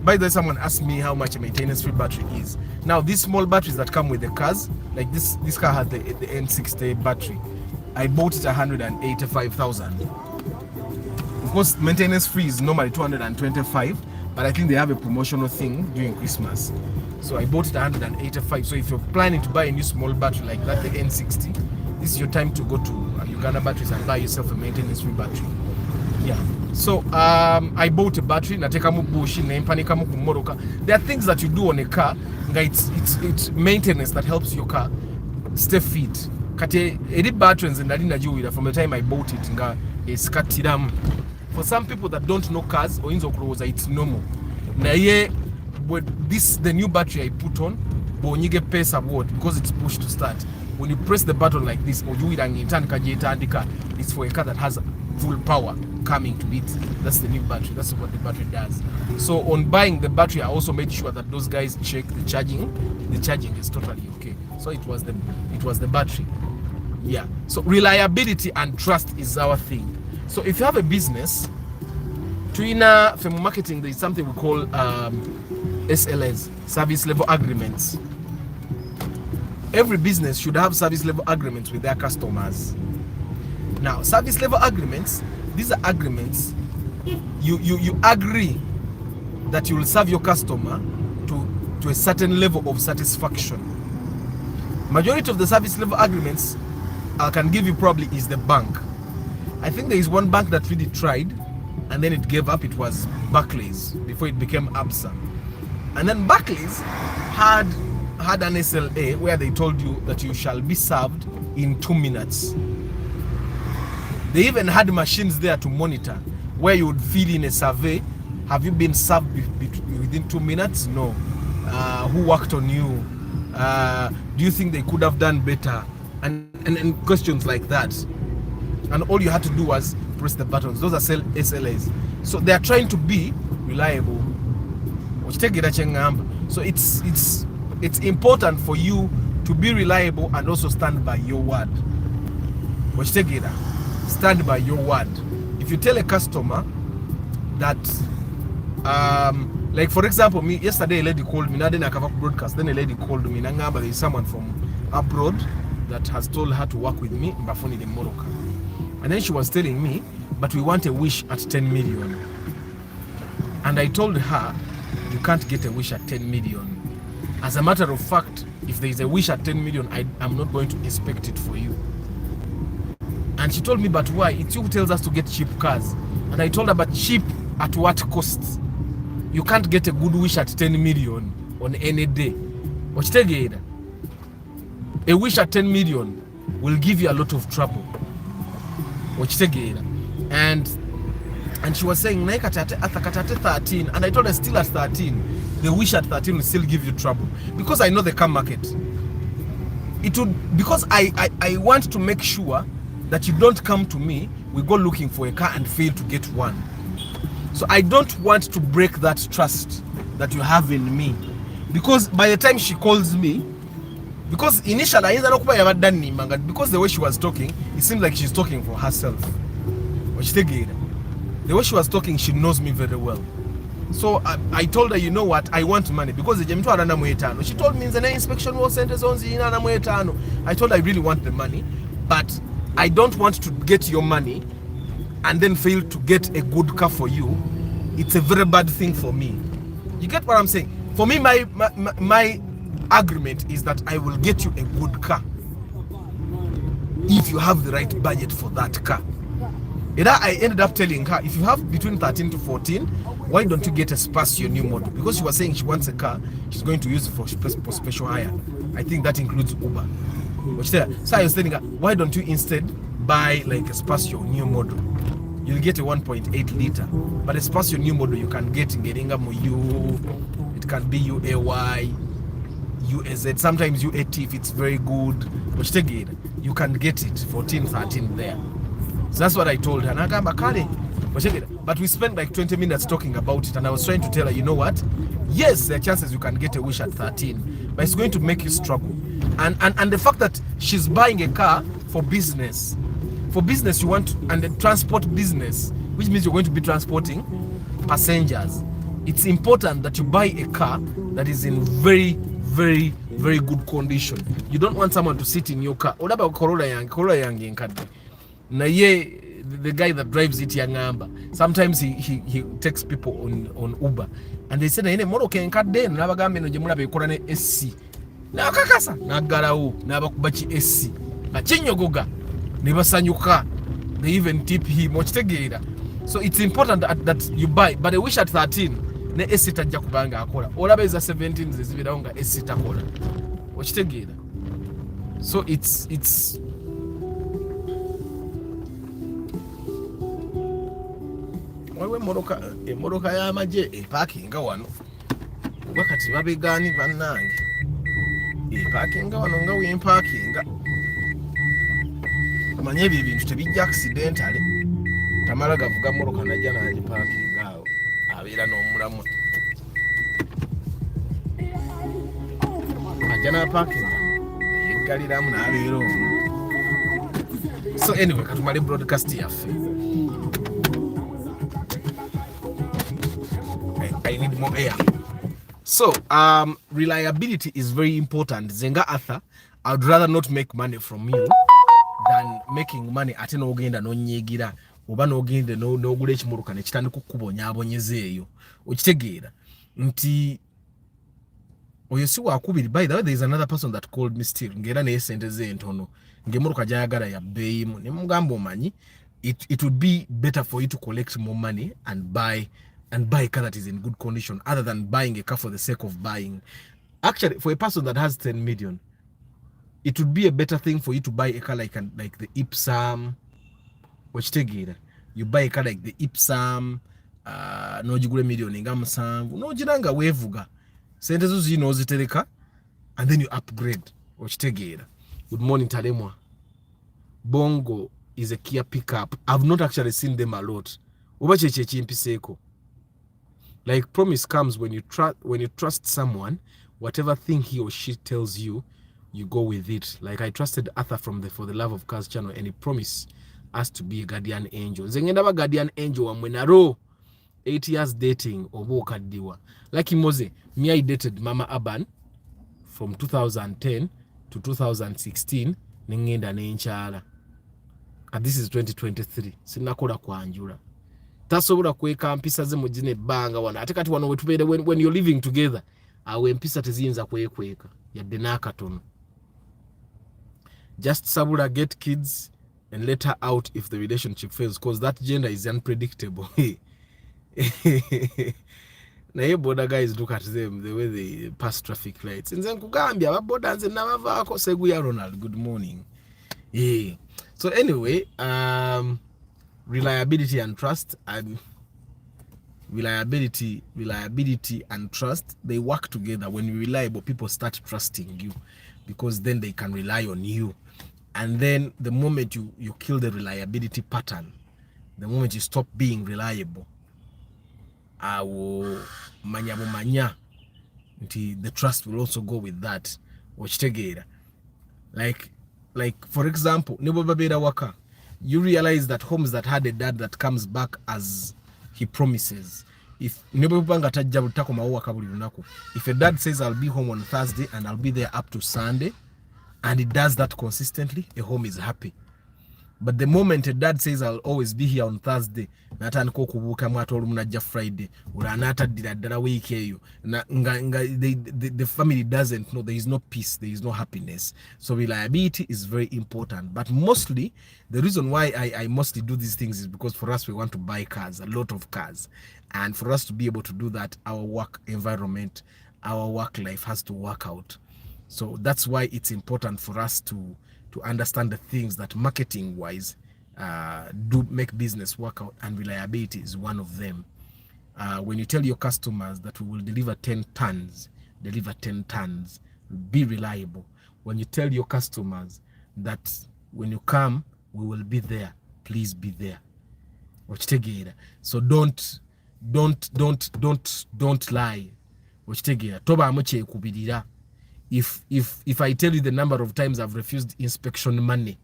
By the way, someone asked me how much a maintenance-free battery is. Now, these small batteries that come with the cars, like this car has the N60 battery. I bought it 185,000. Of course, maintenance-free is normally 225, but I think they have a promotional thing during Christmas. So I bought it 185. So if you're planning to buy a new small battery like that, the N60, this is your time to go to Uganda batteries and buy yourself a maintenance-free battery. Yeah. So I bought a battery. Nateka mu bush nempanika mu kumoroka. There are things that you do on a car. It's maintenance that helps your car stay fit. Kati eri batteries ndali najuwira from the time I bought it nga eskatiramu. For some people that don't know cars, oyinza okulowooza it's normal. Naye the new battery I put on, bw'onyiga pace award because it's push to start. When you press the button like this, it's for a car that has full power coming to it. That's the new battery. That's what the battery does. So on buying the battery, I also made sure that those guys check the charging. The charging is totally okay. So it was the battery. Yeah. So reliability and trust is our thing. So if you have a business, Twina from marketing, there is something we call SLAs, service level agreements. Every business should have service level agreements with their customers. Now, service level agreements, these are agreements you agree that you will serve your customer to a certain level of satisfaction. Majority of the service level agreements I can give you probably is the bank. I think there is one bank that really tried and then it gave up. It was Barclays before it became ABSA. And then Barclays had an SLA where they told you that you shall be served in 2 minutes. They even had machines there to monitor where you would fill in a survey. Have you been served within 2 minutes? No. Who worked on you? Do you think they could have done better? And questions like that. And all you had to do was press the buttons. Those are SLAs. So they are trying to be reliable. So it's important for you to be reliable and also stand by your word. Stand by your word. If you tell a customer that like for example, me yesterday a lady called me, now then I cover broadcast, then a lady called me, there is someone from abroad that has told her to work with me in Bafoni in Morocco. And then she was telling me, but we want a wish at 10 million. And I told her, you can't get a wish at 10 million. As a matter of fact, if there is a wish at 10 million, I'm not going to inspect it for you. And she told me, but why? It's you who tells us to get cheap cars. And I told her, but cheap at what cost? You can't get a good wish at 10 million on any day. A wish at 10 million will give you a lot of trouble. And she was saying, at 13, and I told her still at 13, the wish at 13 will still give you trouble. Because I know the car market. It would, because I want to make sure that you don't come to me, we go looking for a car and fail to get one. So I don't want to break that trust that you have in me. Because by the time she calls me, because initially, because the way she was talking, it seemed like she's talking for herself. The way she was talking, she knows me very well. So I told her, you know what, I want money. Because she told me the inspection was sent as I told her I really want the money, but I don't want to get your money and then fail to get a good car for you. It's a very bad thing for me. You get what I'm saying? For me, my agreement is that I will get you a good car if you have the right budget for that car. And I ended up telling her, if you have between 13 to 14, why don't you get a Spacio new model? Because she was saying she wants a car she's going to use for special hire. I think that includes Uber. So I was telling her, why don't you instead buy like a Spacio new model? You'll get a 1.8 liter, but a Spacio new model you can get in Geringa Muyu. It can be UAY, UAZ, sometimes UAT if it's very good. You can get it 14, 13 there. So that's what I told her. But we spent like 20 minutes talking about it, and I was trying to tell her, you know what? Yes, there are chances you can get a wish at 13, but it's going to make you struggle. And the fact that she's buying a car for business. For business, you want, and the transport business, which means you're going to be transporting passengers. It's important that you buy a car that is in very, very, very good condition. You don't want someone to sit in your car. What about Corolla Yang in Kadi? The guy that drives it Yangamba, sometimes he takes people on Uber, and they say na ine moro kenkadde nabagambe no jemula bekola ne SC na kakasa na garawo nabakubachi SC bachinyogoga ne basanyuka, they even tip him okitegeera. So it's important that you buy, but I wish at 13 ne SC tajja kubanga akola olaba eza 17 zezibirawo nga SC takola okitegeera. So it's emmotoka y'amagye epakinga wano oba kati babegaani bannange epakinga wano nga wempakinga omanye ebyo ebintu tebijja accidentale tamala gavuga mmotoka najja nagipakinga awo abeera n'omulamwa ajja n'apakinga yeggaliramu n'abeera omu. So anyway, katumale broadcast yaffe. I need more air. So reliability is very important. Zenga Arthur, I would rather not make money from you than making money ate n'ogenda n'onyigira oba n'ogenda n'ogula ekimotoka ne kitandika okukubonyaabonyezeeyo okitegeera nti oyo si wakubiri. By the way, there is another person that called me still ngera naye sente ze ntono ng'emmotoka gyayagala ya bbeeyimu ne mugamba omanyi it would be better for you to collect more money and buy a car that is in good condition other than buying a car for the sake of buying. Actually, for a person that has 10 million, it would be a better thing for you to buy a car like the Ipsum, which tegira. You buy a car like the Ipsum, no jigure million nga musanvu, no jiranga wevuga. Sente zo zino zitereka, and then you upgrade, which tegira. Good morning, Talemwa. Bongo is a Kia pickup. I've not actually seen them a lot. Oba cheche chimpiseko. Like promise comes when you trust someone, whatever thing he or she tells you, you go with it. Like I trusted Arthur from For the Love of Cars channel, and he promised us to be a guardian angel. Zengenda ba guardian angel wa mwenaro 8 years dating obo kadiwa. Like Moze, me I dated Mama Aban from 2010 to 2016 nengenda nenchala. And this is 2023. Sinakola kwanjula. Tasobola kweka mpisa ze mujine banga wana ate kati wano wetubeere when you're living together awe mpisa teziyinza kwekweka yadde n'akatono. Just sabula, get kids and let her out if the relationship fails, because that gender is unpredictable. Naye border guys, look at them, the way they pass traffic lights. Nze nkugambya ababoda nze nabavaako Seguya Ronald, good morning. Yeah. So anyway, reliability and trust, and reliability and trust, they work together. When you're reliable, people start trusting you because then they can rely on you. And then the moment you kill the reliability pattern, the moment you stop being reliable, the trust will also go with that. Like for example, you realize that homes that had a dad that comes back as he promises. If a dad says I'll be home on Thursday and I'll be there up to Sunday, and he does that consistently, a home is happy. But the moment a dad says I'll always be here on Thursday, the family doesn't know, there is no peace, there is no happiness. So reliability is very important. But mostly, the reason why I mostly do these things is because for us, we want to buy cars, a lot of cars. And for us to be able to do that, our work environment, our work life has to work out. So that's why it's important for us to understand the things that marketing wise do make business work out, and reliability is one of them. When you tell your customers that we will deliver 10 tons, be reliable. When you tell your customers that when you come, we will be there, please be there. So don't lie. If I tell you the number of times I've refused inspection money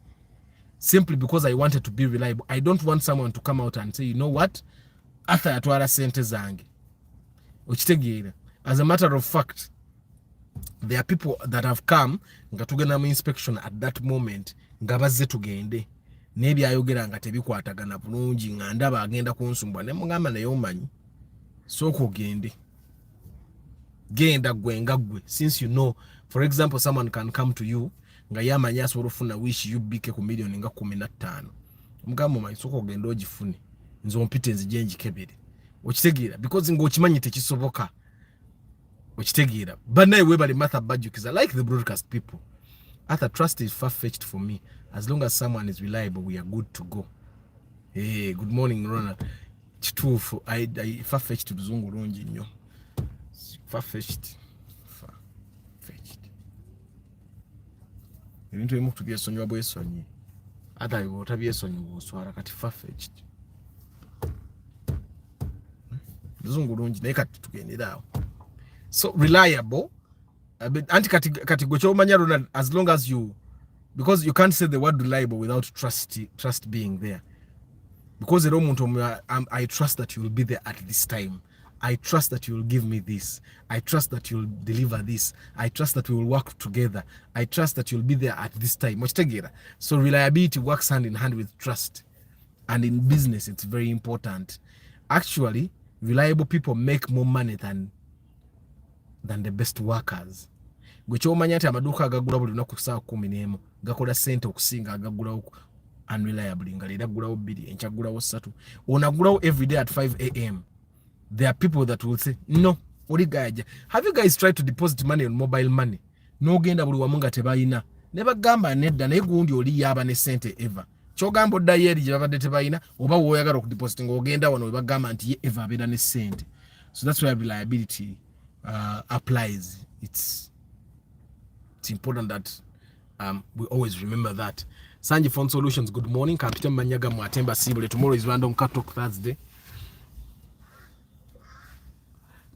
simply because I wanted to be reliable, I don't want someone to come out and say, you know what, Arthur yatwala sente zange. As a matter of fact, there are people that have come nga tugenda mu inspection at that moment nga bazze tugende n'ebyo ayogera nga tebikwatagana bulungi nga ndaba agenda kunsumbwa ne mugamba naye omanyi sooka ogende genda gwe nga gwe, since you know, for example, someone can come to you nga yamanya asobola ofuna wish you bike ku million nga 15 mugamba omanyi sooka ogende ogifune nze ompite nzije njikebere okitegeera because ng'okimanyi tekisoboka okitegeera. But naye webale Martha Bajukiza, like the broadcast people, Arthur, trust is far-fetched for me. As long as someone is reliable, we are good to go. Hey, good morning, Ronald. kituufu far-fetched luzungu lungi nnyo. Far-fetched ebintu ebimu tubyesonyiwa bwesonyi ate bwe otabyesonyi bw'oswala kati far-fetched luzungu lungi naye kati tugendera awo. So reliable anti kati gwe kyomanya Ronald, as long as you, because you can't say the word reliable without trust being there. Because I trust that you will be there at this time. I trust that you will give me this. I trust that you will deliver this. I trust that we will work together. I trust that you will be there at this time. Much together. So reliability works hand in hand with trust. And in business, it's very important. Actually, reliable people make more money than the best workers. Gwe kyomanya nti amaduuka agagula buli lunaku kusaawa 11 gakola ssente okusinga agagulawo unreliably nga leero aggulawo 2 enkya aggulawo 3 onaggulawo every day at 5 am. There are people that will say no oli gaja. Have you guys tried to deposit money on mobile money? N'ogenda buli wamu nga tebayina ne bagamba nedda naye gundi oli yaaba ne ssente eva kyogamba oddayo eri gye babadde tebayina oba woyagala okudeposit ng'ogenda wano we bagamba nti ye eva abeera ne ssente. So that's where reliability applies. It's important that we always remember that. Sanji Phone Solutions, good morning. Kapita Manyaga Mwatemba Sibule. Tomorrow is Random Cut Talk Thursday.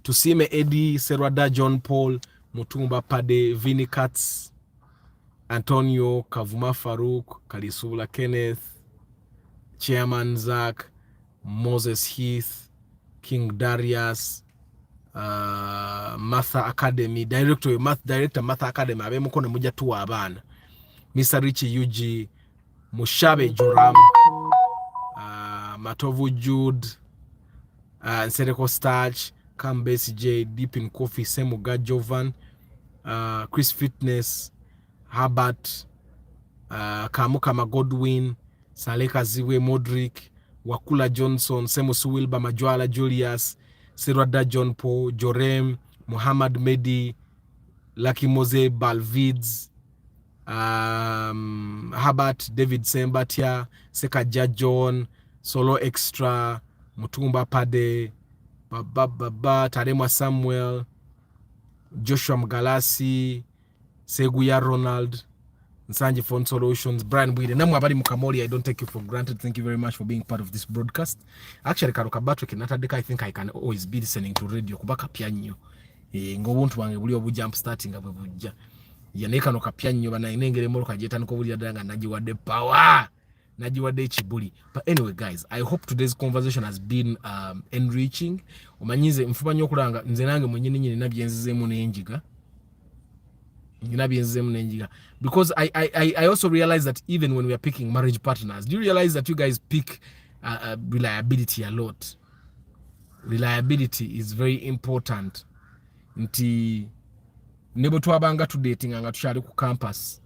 Tusime Eddie, Serwada, John Paul, Mutumba Pade, Vinny Katz, Antonio, Kavuma Farouk, Kalisula Kenneth, Chairman Zach, Moses Heath, King Darius, Matha Academy, Director Matha Academy, abe mukone muja tuwa abana. Mr. Richie Yuji, Mushabe Joram, Matovu Jude, Nsereko Starch, Kambesi J, Deep in Coffee, Semuga Jovan, Chris Fitness, Herbert, Kamukama Godwin, Saleka Ziwe Modric, Wakula Johnson, Semusu Wilba Majwala Julius, Serwada John Paul, Jorem, Muhammad Medi, Lucky Mose Balvids, Herbert, David Sembatia, Sekaja John, Solo Extra, Mutumba Pade, Tarema Samuel, Joshua Mgalasi, Seguya Ronald, Nsanji Phone Solutions, Brian Bwide. Namu abali mukamoli, I don't take you for granted. Thank you very much for being part of this broadcast. Actually, Karuka Batwick, I think I can always be listening to radio. Kubaka pianyo. Ngobuntu wange buli obu jump starting abwe bujja. Yaneka no kapyanyo bana inengere molo kajeta nko buli adanga najiwade power. Najiwade chibuli. But anyway, guys, I hope today's conversation has been enriching. Omanyize mfubanyo okulanga nze nange mwenye nyine nabyenzezemu nenjiga. Because I also realize that even when we are picking marriage partners, do you realize that you guys pick reliability a lot? Reliability is very important. Nti nebo twabanga tu dating anga tushali ku campus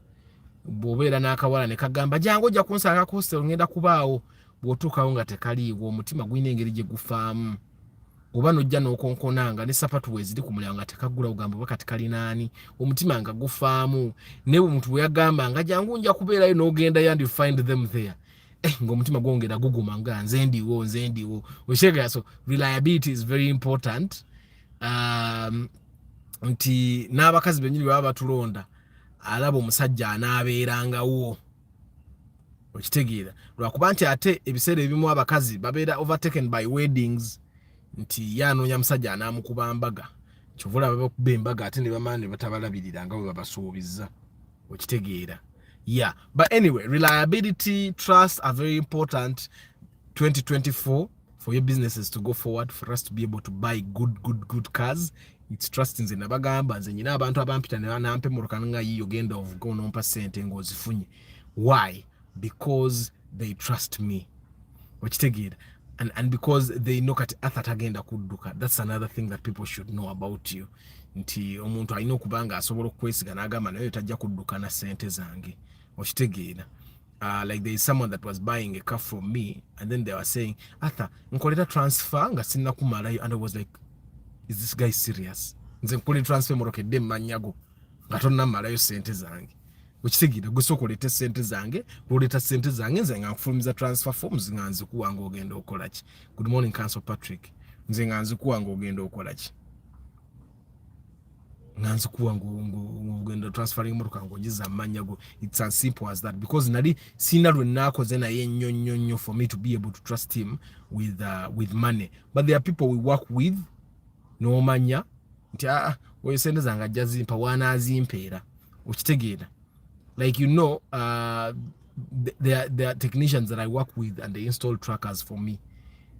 bobera nakawala ne kagamba jango ja kunsanga ko hostel ngenda kubaawo botuka nga tekaliwo omutima gwine engeri gye gufaamu oba nojja n'okonkonanga ne sapatu weziri ku mulyango nga tekagula ugamba bakati kali nani omutima nga gufaamu ne omuntu bwe yagamba nga jangu nja kubeerayo n'ogenda and you find them there ng'omutima gwongera guguma nga nze ndiwo oshega. So reliability is very important. Nti n'abakazi benyiri baba batulonda alabo omusajja anaabeerangawo okitegeera lwakuba nti ate ebiseera ebimu abakazi babeera overtaken by weddings nti yanoonya musajja anaamukuba mbaga kyovula babakuba embaga ate ne bamaani batabalabirira nga bwe babasuubizza okitegeera. Yeah, but anyway, reliability, trust are very important. 2024 for your businesses to go forward, for us to be able to buy good cars. It's trust in Zenabagamba, Zenina abantu abampita ne banampe murukananga yiyo genda of go no percent ngozifunye. Why? Because they trust me. Wachitegera. And because they know at atagenda kudduka. That's another thing that people should know about you. Nti omuntu alina okubanga asobola okwesiga n'agamba naye tajja kudduka na sente zange. Wachitegera. Like there is someone that was buying a car from me and then they were saying, Arthur, nkolera transfer nga sinna kumalayo, and I was like, is this guy serious? Nze nkole transfer morokedde manyago nga tonna malayo sente zange. Okitegera gwe soko leta sente zange, loleta sente zange nze nga nfulumiza transfer forms nga nzikuwa nga ogenda okola ki. Good morning Council Patrick. Nze nga nzikuwa nga ogenda okola ki. Nga nzikuwa nga ogenda transferring motoka nga ongiza amanya go. It's as simple as that because nali sina lwe nakoze naye nnyo for me to be able to trust him with money. But there are people we work with no manya nti oyo sente zange ajja zimpa wanazimpeera. Okitegeera. Like there are technicians that I work with and they install trackers for me.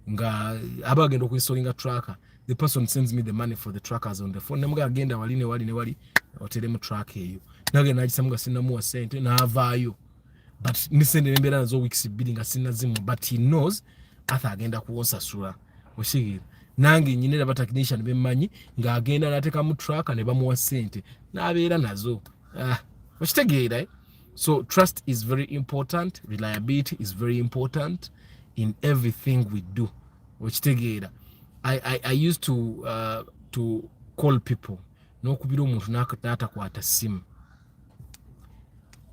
Nga abagenda okuinstallinga tracker, the person sends me the money for the trackers on the phone. Namuga agenda wali ne wali oteremu track eyo. Nagenda nagisamuga sinamuwa sente naavaayo. But nisende nembeera nazo weeks bbiri nga sinazimu, but he knows atha agenda kuwonsasula. Oshigira. Nange nyinera ba technician bemmanyi nga agenda nateka mu tracker ne bamuwa sente n'abeera nazo. Okitegeera eh? So trust is very important, reliability is very important in everything we do. Okitegeera. I used to call people n'okubira omuntu n'atakwata simu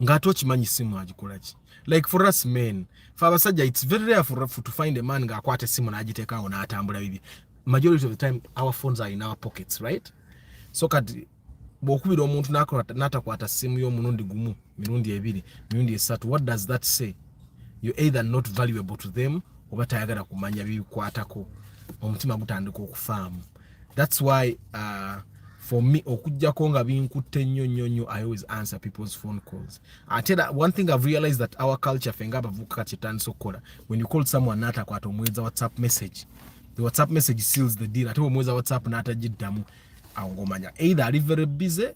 ng'ate okimanyi simu agikola ki. Like for us men, for abasajja it's very rare to find a man ng'akwata simu n'agiteekawo n'atambula bibi. Majority of the time our phones are in our pockets, right? So kati bw'okubira omuntu n'atakwata simu y'omulundi gumu, mirundi ebiri, mirundi esatu, what does that say? You're either not valuable to them oba tayagala kumanya bikwatako. Omutima gutandika okufaamu. That's why for me okujjako nga binkutte nnyo I always answer people's phone calls. I tell that one thing I've realized that our culture fenga abavuka kati etandisa okukola, when you call someone n'atakwata omweza WhatsApp message, the WhatsApp message seals the deal. Ate omweza WhatsApp n'atagiddamu angomanya either ali very busy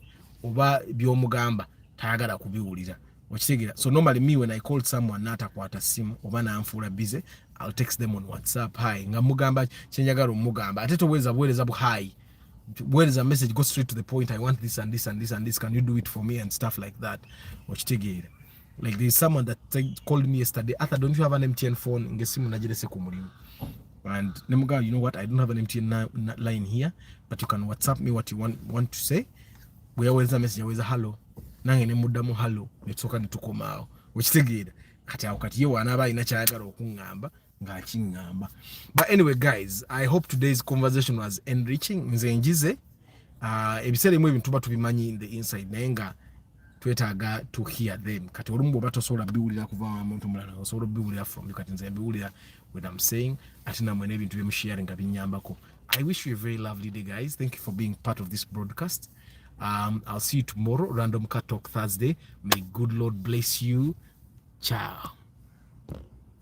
oba byomugamba tayagala kubiwulira. Okitegeera. So normally me when I call someone n'atakwata simu oba n'anfuula busy, I'll text them on WhatsApp, hi nga mugamba kyenjagala omugamba ate toweza buweereza bu hi. Where is a message, go straight to the point. I want this and this and this and this, can you do it for me and stuff like that. Okitegeera. Like there's someone that called me yesterday, Arthur, don't you have an MTN phone? Ngesimu najerese ku mulimu. And nemuga, you know what, I don't have an MTN line here, but you can WhatsApp me what you want to say. Where's a message, where's a hello, nange nemuddamu hello, netsoka netukomaawo. Okitegeera. Kati awo kati ye wanaba ina kyayagala okungamba ng'akingamba. But anyway guys, I hope today's conversation was enriching. Nze njize ebiseera ebimwe ebintu tuba tubimanyi in the inside naye nga twetaaga to hear them. Kati olumu bw'oba tosobola biwulira kuva muntu mulala, osobola biwulira from you. Kati nze mbiwulira when I'm saying ate namwe n'ebintu byemusharing nga binnyambako. I wish you a very lovely day guys. Thank you for being part of this broadcast. I'll see you tomorrow, Random Cat Talk Thursday. May good Lord bless you. Ciao.